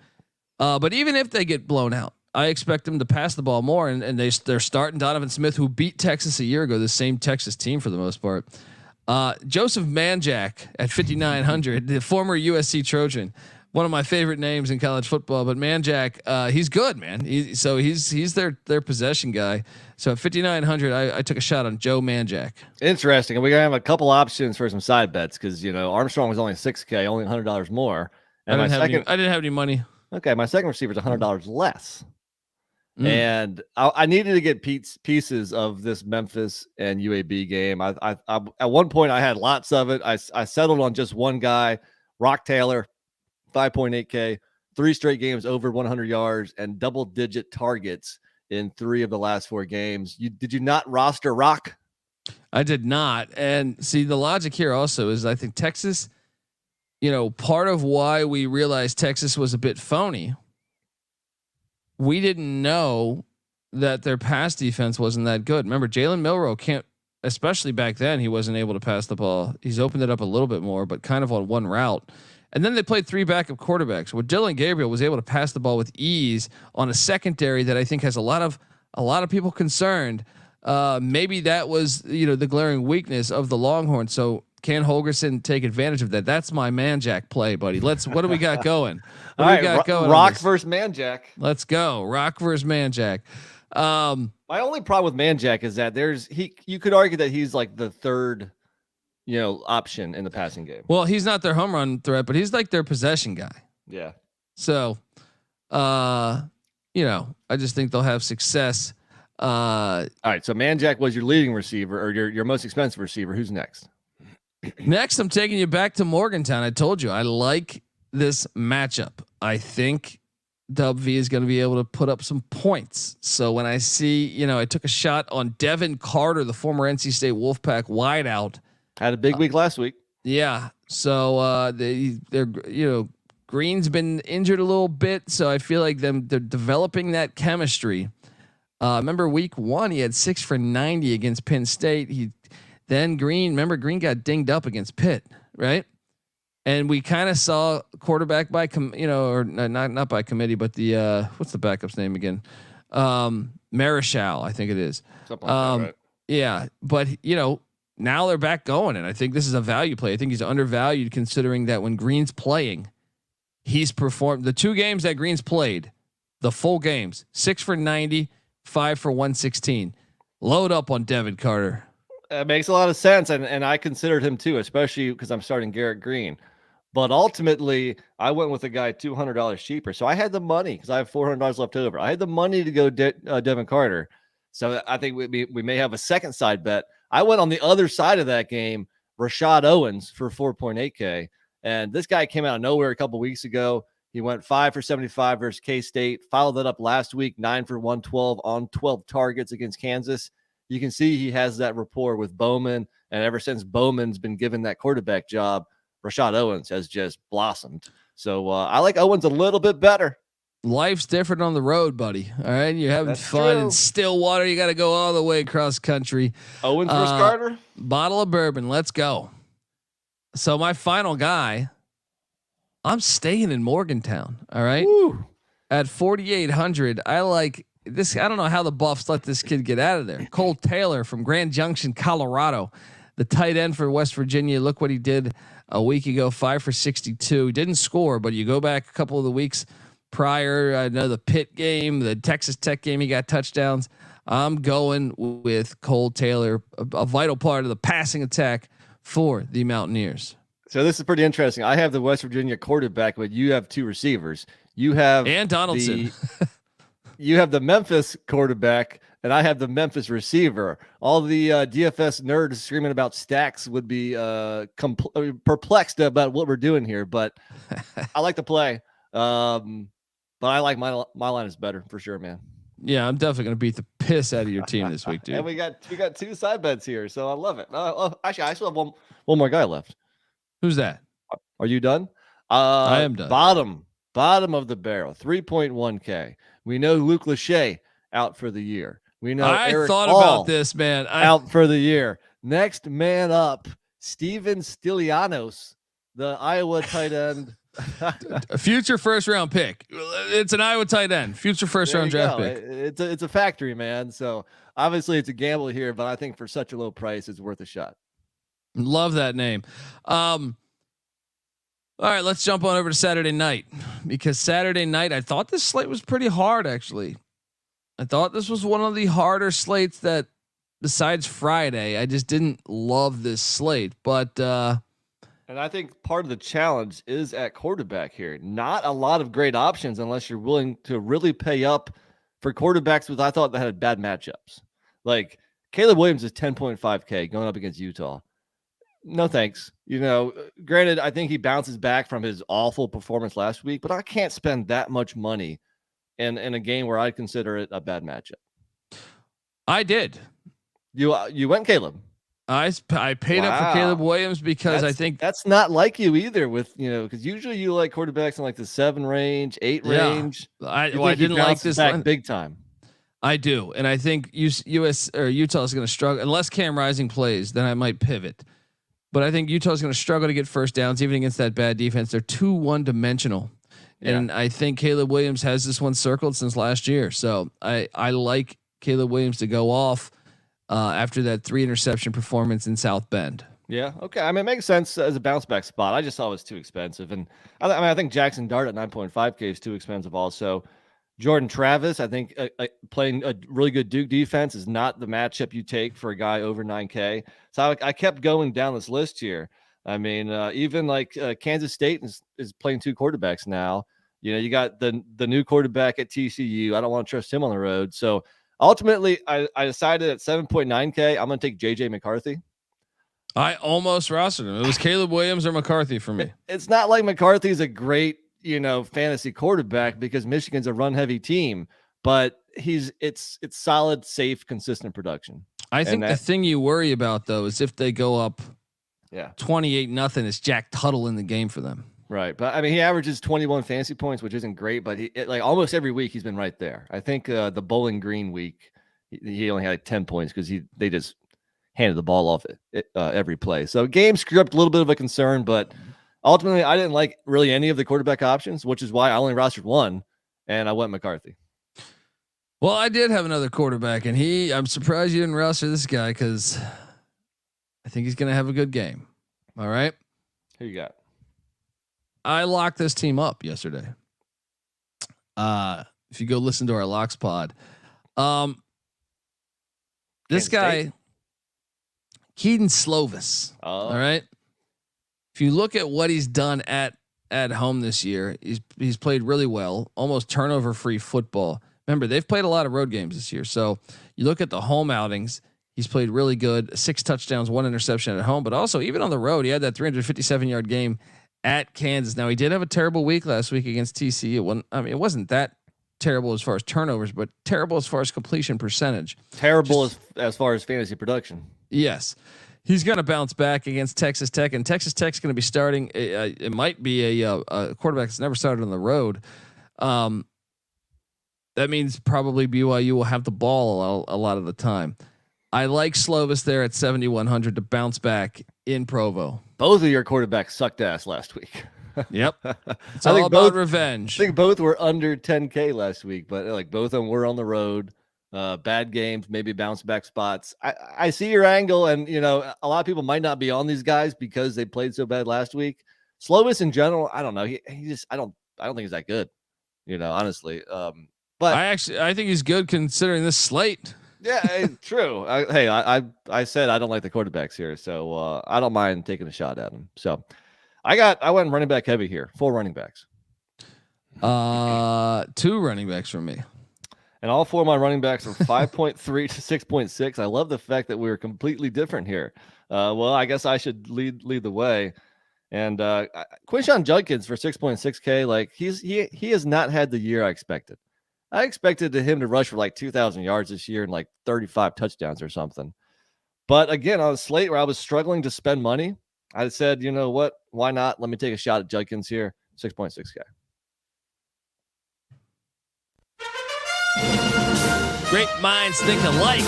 But even if they get blown out, I expect them to pass the ball more. And they're starting Donovan Smith, who beat Texas a year ago, the same Texas team for the most part. Joseph Manjack at 5,900, the former USC Trojan, one of my favorite names in college football. But Manjack, he's good, man. He's their possession guy. So at 5,900, I took a shot on Joe Manjack. Interesting. And we're gonna have a couple options for some side bets because Armstrong was only 6K, only $100 more. And I didn't have any money. Okay, my second receiver is $100 less. And I needed to get pieces of this Memphis and UAB game. I at one point I had lots of it. I settled on just one guy, Rock Taylor, 5.8K, 3 straight games over 100 yards and double-digit targets in 3 of the last 4 games. Did you not roster Rock? I did not. And see, the logic here also is I think Texas, part of why we realized Texas was a bit phony. We didn't know that their pass defense wasn't that good. Remember, Jalen Milroe can't, especially back then, he wasn't able to pass the ball. He's opened it up a little bit more, but kind of on one route. And then they played 3 backup quarterbacks. Well, Dylan Gabriel was able to pass the ball with ease on a secondary that I think has a lot of people concerned. Maybe that was the glaring weakness of the Longhorns. So can Holgorsen take advantage of that? That's my Manjack play, buddy. What do we got going? Rock versus Manjack. Let's go. Rock versus Manjack. My only problem with Manjack is that you could argue that he's like the third option in the passing game. Well, he's not their home run threat, but he's like their possession guy. Yeah. So, I just think they'll have success. All right. So Manjack was your leading receiver or your most expensive receiver. Who's next? Next, I'm taking you back to Morgantown. I told you I like this matchup. I think Dub V is going to be able to put up some points. So when I see, I took a shot on Devin Carter, the former NC State Wolfpack wideout. Had a big week last week. Yeah. So they're Green's been injured a little bit, so I feel like they're developing that chemistry. Remember week 1, he had 6 for 90 against Penn State. Green got dinged up against Pitt, right? And we kind of saw quarterback by not by committee, but the what's the backup's name again? Marichal, I think it is. Something like that, right? Yeah, but now they're back going, and I think this is a value play. I think he's undervalued considering that when Green's playing, he's performed the 2 games that Green's played, the full games, 6 for 90, 5 for 116. Load up on Devin Carter. It makes a lot of sense, and I considered him too, especially because I'm starting Garrett Green. But ultimately, I went with a guy $200 cheaper, so I had the money because I have $400 left over. I had the money to go Devin Carter. So I think we may have a second side bet. I went on the other side of that game, Rashad Owens for 4.8K. And this guy came out of nowhere a couple weeks ago. He went 5 for 75 versus K-State, followed that up last week, 9 for 112 on 12 targets against Kansas. You can see he has that rapport with Bowman. And ever since Bowman's been given that quarterback job, Rashad Owens has just blossomed. So I like Owens a little bit better. Life's different on the road, buddy. All right. You're having That's fun true. in Stillwater. You got to go all the way across country. Owens versus Carter. Bottle of bourbon. Let's go. So my final guy, I'm staying in Morgantown. All right. Woo. At 4,800. I like this. I don't know how the Buffs let this kid get out of there. Cole Taylor from Grand Junction, Colorado, the tight end for West Virginia. Look what he did a week ago, 5 for 62. He didn't score, but you go back a couple of the weeks prior. I know the Pitt game, the Texas Tech game, he got touchdowns. I'm going with Cole Taylor, a vital part of the passing attack for the Mountaineers. So this is pretty interesting. I have the West Virginia quarterback, but you have 2 receivers. You have and Donaldson. You have the Memphis quarterback, and I have the Memphis receiver. All the DFS nerds screaming about stacks would be perplexed about what we're doing here, but I like to play. But I like my line is better for sure, man. Yeah, I'm definitely going to beat the piss out of your team this week, dude. And we got 2 side bets here, so I love it. Actually, I still have one more guy left. Who's that? Are you done? I am done. Bottom of the barrel, 3.1K. We know Luke Lachey out for the year. We know Eric thought Hall about this, man. out for the year. Next man up, Steven Stylianos, the Iowa tight end. A future first round pick. It's an Iowa tight end. Future first round draft pick. It's a factory, man. So obviously it's a gamble here, but I think for such a low price, it's worth a shot. Love that name. All right, let's jump on over to Saturday night, because Saturday night, I thought this slate was pretty hard, actually. I thought this was one of the harder slates that, besides Friday, I just didn't love this slate. But and I think part of the challenge is at quarterback here. Not a lot of great options unless you're willing to really pay up for quarterbacks with I thought that had bad matchups. Like Caleb Williams is 10.5K going up against Utah. No thanks. Granted, I think he bounces back from his awful performance last week, but I can't spend that much money in a game where I consider it a bad matchup. I did. You went Caleb. I paid up for Caleb Williams because I think that's not like you either. With because usually you like quarterbacks in like the 7 range, 8 range. I didn't like this back big time. I do, and I think Utah is going to struggle unless Cam Rising plays. Then I might pivot. But I think Utah is going to struggle to get first downs, even against that bad defense. They're too one-dimensional, and I think Caleb Williams has this one circled since last year. So I like Caleb Williams to go off after that 3 interception performance in South Bend. Yeah, okay. I mean, it makes sense as a bounce back spot. I just thought it was too expensive, and I think Jackson Dart at 9.5K is too expensive. Also, Jordan Travis, I think playing a really good Duke defense is not the matchup you take for a guy over 9K. So I kept going down this list here. I mean, even like Kansas State is playing 2 quarterbacks now. You got the new quarterback at TCU. I don't want to trust him on the road. So ultimately, I decided at 7.9K, I'm going to take JJ McCarthy. I almost rostered him. It was Caleb Williams or McCarthy for me. It's not like McCarthy's a great fantasy quarterback because Michigan's a run heavy team, but it's solid, safe, consistent production. I think the thing you worry about though is if they go up 28-0, it's Jack Tuttle in the game for them. Right. But I mean, he averages 21 fantasy points, which isn't great, but like almost every week he's been right there. I think the Bowling Green week, he only had like 10 points because they just handed the ball off every play. So game script, a little bit of a concern, but ultimately, I didn't like really any of the quarterback options, which is why I only rostered one, and I went McCarthy. Well, I did have another quarterback, and I'm surprised you didn't roster this guy because I think he's going to have a good game. All right. Who you got? I locked this team up yesterday. If you go listen to our locks pod, this guy, Keaton Slovis. All right. If you look at what he's done at home this year, he's played really well, almost turnover free football. Remember, they've played a lot of road games this year. So You look at the home outings. He's played really good. 6 touchdowns, 1 interception at home, but also even on the road, he had that 357-yard game at Kansas. Now he did have a terrible week last week against TCU. It wasn't that terrible as far as turnovers, but terrible as far as completion percentage. Terrible as far as fantasy production. Yes. He's going to bounce back against Texas Tech, and Texas Tech's going to be starting. It might be a quarterback that's never started on the road. That means probably BYU will have the ball a lot of the time. I like Slovis there at 7,100 to bounce back in Provo. Both of your quarterbacks sucked ass last week. Yep. It's all about revenge. I think both were under 10K last week, but like both of them were on the road. Bad games, maybe bounce back spots. I see your angle, and a lot of people might not be on these guys because they played so bad last week. Slovis in general, I don't know. He just I don't think he's that good. Honestly. But I think he's good considering this slate. Yeah, true. I said I don't like the quarterbacks here, so I don't mind taking a shot at him. So I went running back heavy here. 4 running backs. 2 running backs from me. And all 4 of my running backs are 5.3 to 6.6. I love the fact that we're completely different here. Well, I guess I should lead the way. And Quinshon Judkins for 6.6K, like he has not had the year I expected. I expected him to rush for like 2,000 yards this year and like 35 touchdowns or something. But again, on a slate where I was struggling to spend money, I said, you know what? Why not? Let me take a shot at Judkins here. 6.6K. Great minds think alike.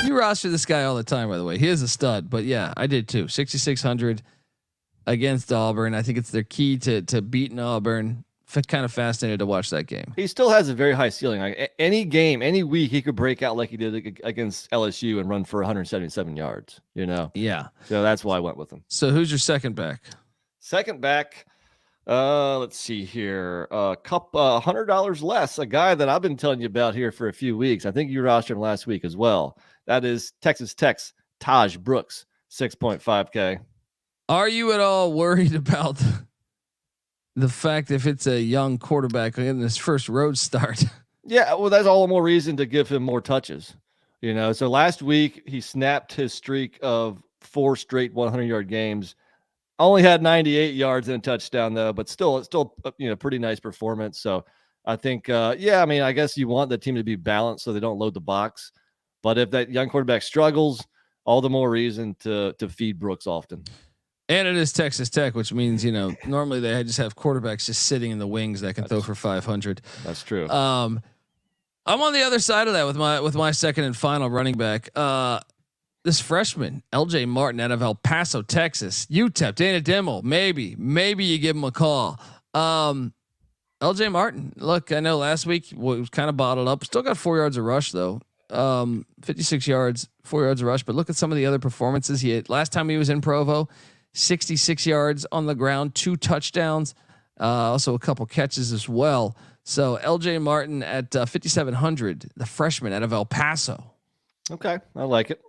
You roster this guy all the time, by the way. He is a stud, but yeah, I did too. 6,600 against Auburn. I think it's their key to beating Auburn. Kind of fascinated to watch that game. He still has a very high ceiling. Like any game, any week, he could break out like he did against LSU and run for 177 yards. Yeah. So that's why I went with him. So who's your second back? Second back. Let's see here. $100 less. A guy that I've been telling you about here for a few weeks. I think you rostered him last week as well. That is Texas Tech's Taj Brooks, 6.5K. Are you at all worried about the fact if it's a young quarterback in his first road start? Yeah, well, that's all the more reason to give him more touches. So last week he snapped his streak of 4 straight 100-yard games. Only had 98 yards and a touchdown though, but still, pretty nice performance. So I think, I guess you want the team to be balanced so they don't load the box. But if that young quarterback struggles, all the more reason to feed Brooks often. And it is Texas Tech, which means normally they just have quarterbacks just sitting in the wings that can throw for 500. That's true. I'm on the other side of that with my second and final running back. This freshman LJ Martin out of El Paso, Texas. UTEP, Dana Dimmel. Maybe you give him a call. LJ Martin. Look, I know last week was kind of bottled up. Still got 4 yards of rush though. 56 yards, 4 yards of rush. But look at some of the other performances he had last time he was in Provo. 66 yards on the ground, 2 touchdowns, also a couple catches as well. So LJ Martin at 5,700, the freshman out of El Paso. Okay, I like it.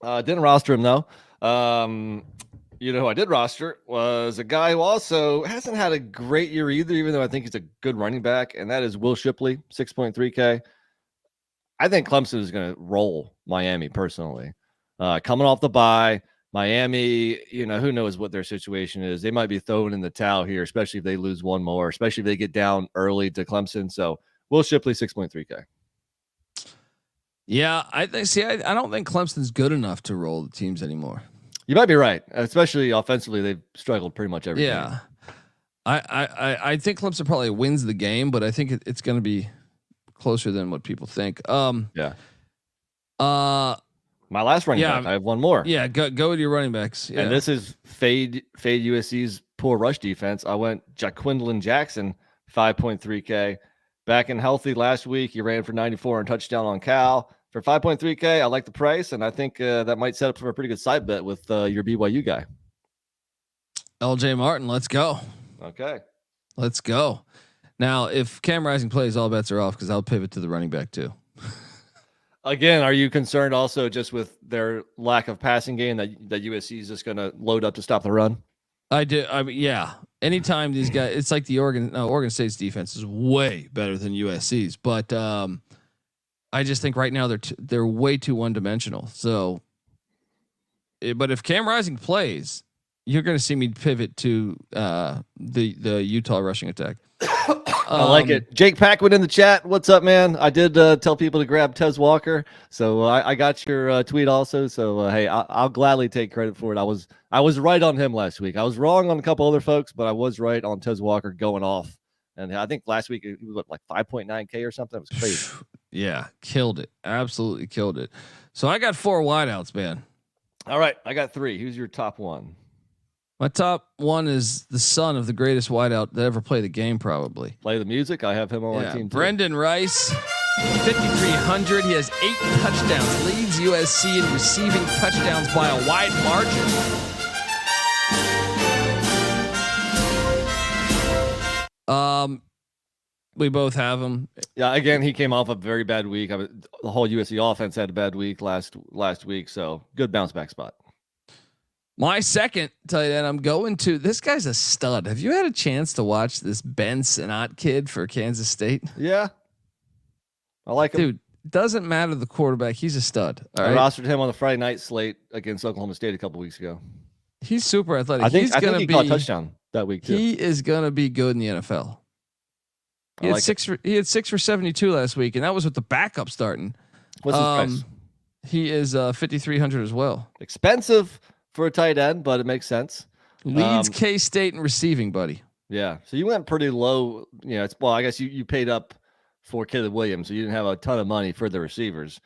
Didn't roster him though. Who I did roster was a guy who also hasn't had a great year either, even though I think he's a good running back, and that is Will Shipley, 6.3K. I think Clemson is going to roll Miami personally. Coming off the bye. Miami, who knows what their situation is. They might be throwing in the towel here, especially if they lose one more, especially if they get down early to Clemson. So Will Shipley, 6.3K. Yeah, I don't think Clemson's good enough to roll the teams anymore. You might be right, especially offensively. They've struggled pretty much every game. I think Clemson probably wins the game, but I think it's going to be closer than what people think. My last running back, I have one more. Yeah, go with your running backs. Yeah. And this is fade USC's poor rush defense. I went Jaquindlin Jackson, 5.3K. Back and healthy last week. He ran for 94 and touchdown on Cal. For 5.3K, I like the price, and I think that might set up for a pretty good side bet with your BYU guy. LJ Martin, let's go. Okay. Let's go. Now, if Cam Rising plays, all bets are off because I'll pivot to the running back too. Again, are you concerned also just with their lack of passing game that USC is just going to load up to stop the run? I do. Yeah. Anytime these guys, it's like the Oregon State's defense is way better than USC's, but I just think right now they're way too one dimensional. So, but if Cam Rising plays, you're going to see me pivot to the Utah rushing attack. I like it. Jake Packwood in the chat. What's up, man? I did tell people to grab Tez Walker, so I got your tweet also. So hey, I'll gladly take credit for it. I was right on him last week. I was wrong on a couple other folks, but I was right on Tez Walker going off. And I think last week he was like 5.9K or something. It was crazy. Yeah, killed it. Absolutely killed it. So I got 4 wideouts, man. All right, I got 3. Who's your top one? My top one is the son of the greatest wideout that ever played the game, probably. Play the music. I have him on my team too. Brendan Rice, 5,300. He has 8 touchdowns. Leads USC in receiving touchdowns by a wide margin. We both have him. Yeah, again, he came off a very bad week. The whole USC offense had a bad week last week, so good bounce back spot. My second tight end, I'm going to. This guy's a stud. Have you had a chance to watch this Ben Sinnott kid for Kansas State? Yeah, I like him. Dude, doesn't matter the quarterback. He's a stud. All right? I rostered him on the Friday night slate against Oklahoma State a couple weeks ago. He's super athletic. I think he caught a touchdown that week too. He is going to be good in the NFL. He had 6 for 72 last week, and that was with the backup starting. What's his price? He is 5,300 as well. Expensive for a tight end, but it makes sense. Leads K-State in receiving, buddy. Yeah, so you went pretty low. You know, I guess you paid up for Caleb Williams, so you didn't have a ton of money for the receivers.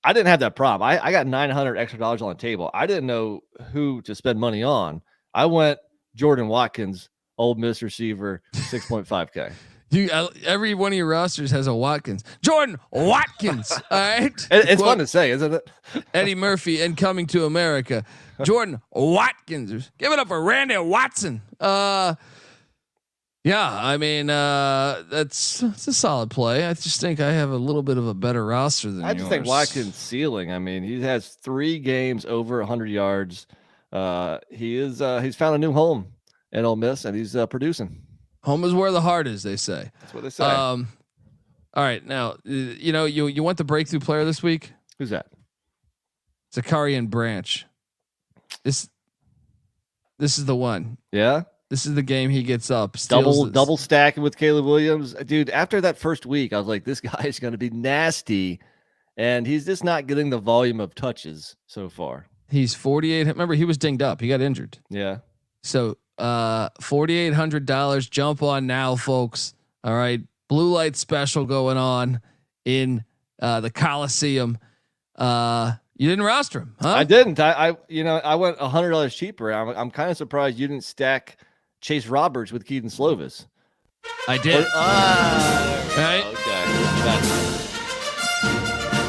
I didn't have that problem. I got $900 extra on the table. I didn't know who to spend money on. I went Jordan Watkins, Ole Miss receiver, 6.5K. Every one of your rosters has a Watkins. Jordan Watkins. All right. It's fun to say, isn't it? Eddie Murphy and Coming to America. Jordan Watkins. Give it up for Randy Watson. Yeah, I mean, it's a solid play. I just think I have a little bit of a better roster than I just think Watkins' ceiling. I mean, he has 3 games over 100 yards. He's found a new home at Ole Miss, and he's producing. Home is where the heart is, they say. That's what they say. All right, now you want the breakthrough player this week? Who's that? Zakarian Branch. This is the one. Yeah. This is the game he gets up. Double stacking with Caleb Williams. Dude, after that first week, I was like, this guy is going to be nasty. And he's just not getting the volume of touches so far. He's 48. Remember, he was dinged up. He got injured. Yeah. So $4,800. Jump on now, folks. All right. Blue light special going on in the Coliseum. You didn't roster him, huh? I didn't. I went $100 cheaper. I'm kind of surprised you didn't stack Chase Roberts with Keaton Slovis. I did. Right. Okay.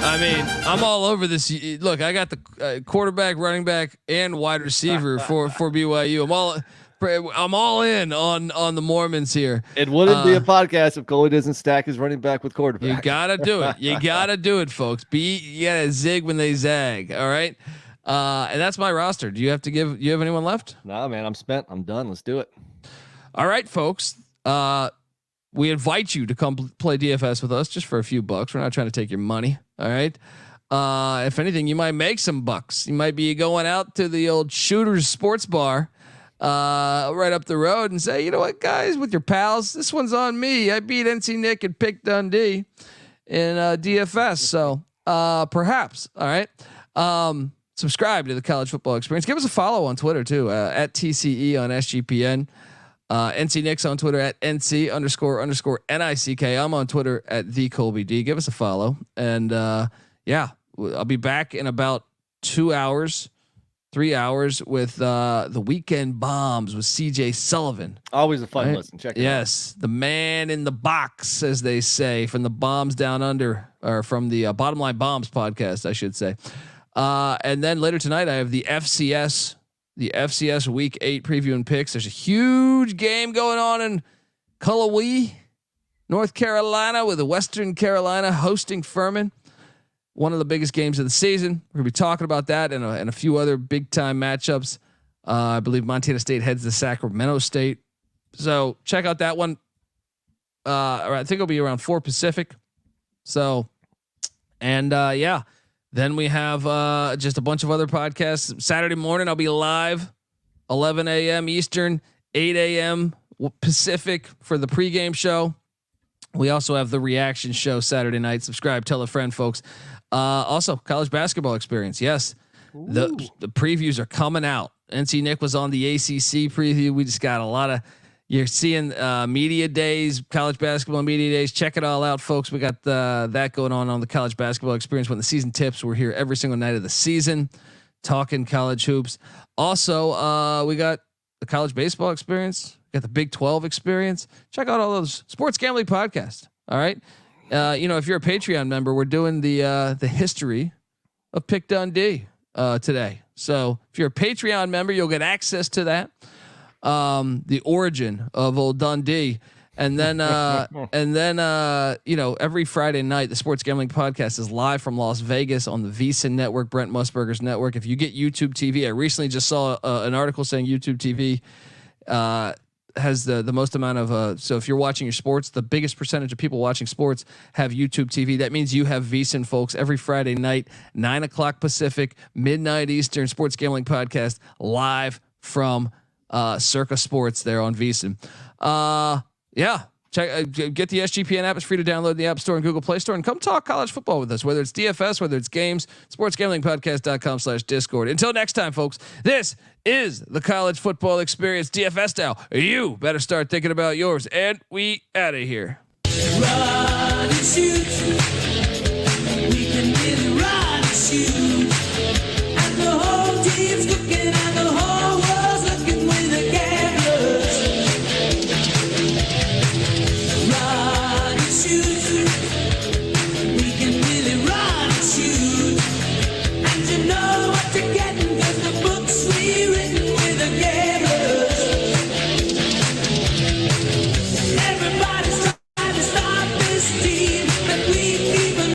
I mean, I'm all over this. Look, I got the quarterback, running back, and wide receiver for BYU. I'm all in on the Mormons here. It wouldn't be a podcast if Coley doesn't stack his running back with quarterback. You gotta do it. You gotta do it, folks. You gotta zig when they zag. All right. And that's my roster. Do you have anyone left? Nah, man, I'm spent. I'm done. Let's do it. All right, folks. We invite you to come play DFS with us just for a few bucks. We're not trying to take your money. All right. If anything, you might make some bucks. You might be going out to the old Shooters Sports Bar right up the road and say, you know what, guys, with your pals, this one's on me. I beat NC Nick and picked Dundee in DFS. So perhaps. All right. Subscribe to the College Football Experience. Give us a follow on Twitter too, at TCE on SGPN. NC Nick's on Twitter at NC__NICK. I'm on Twitter at the Colby D. Give us a follow. And yeah, I'll be back in about 2 hours, 3 hours with the Weekend Bombs with CJ Sullivan. Always a fun listen. Check it out. Yes, the man in the box, as they say, from the Bombs Down Under, or from the Bottom Line Bombs podcast, I should say. And then later tonight, I have the FCS Week 8 preview and picks. There's a huge game going on in Cullowhee, North Carolina, with the Western Carolina hosting Furman. One of the biggest games of the season. We're gonna be talking about that and a few other big time matchups. I believe Montana State heads to Sacramento State. So check out that one. I think it'll be around 4 Pacific. So And then we have just a bunch of other podcasts. Saturday morning, I'll be live, 11 a.m. Eastern, 8 a.m. Pacific for the pregame show. We also have the reaction show Saturday night. Subscribe, tell a friend, folks. Also, college basketball experience. Yes, the previews are coming out. NC Nick was on the ACC preview. We just got a lot of. You're seeing media days, college basketball media days. Check it all out, folks. We got that going on the college basketball experience. When the season tips, we're here every single night of the season, talking college hoops. Also, we got the college baseball experience. We got the Big 12 experience. Check out all those sports gambling podcasts. All right, if you're a Patreon member, we're doing the history of Pick Dundee today. So if you're a Patreon member, you'll get access to that. The origin of old Dundee, and then every Friday night the Sports Gambling Podcast is live from Las Vegas on the VSiN network, Brent Musburger's network. If you get YouTube TV, I recently just saw an article saying YouTube TV has the most amount of so if you're watching your sports, the biggest percentage of people watching sports have YouTube TV. That means you have VSiN, folks. Every Friday night, 9:00 Pacific, midnight Eastern, Sports Gambling Podcast live from Circa Sports there on VSiN. Check get the SGPN app. It's free to download in the App Store and Google Play Store, and come talk college football with us, whether it's DFS, whether it's games. sportsgamblingpodcast.com/discord. Until next time, folks, this is the college football experience DFS style. You better start thinking about yours, and we out of here. Run and shoot.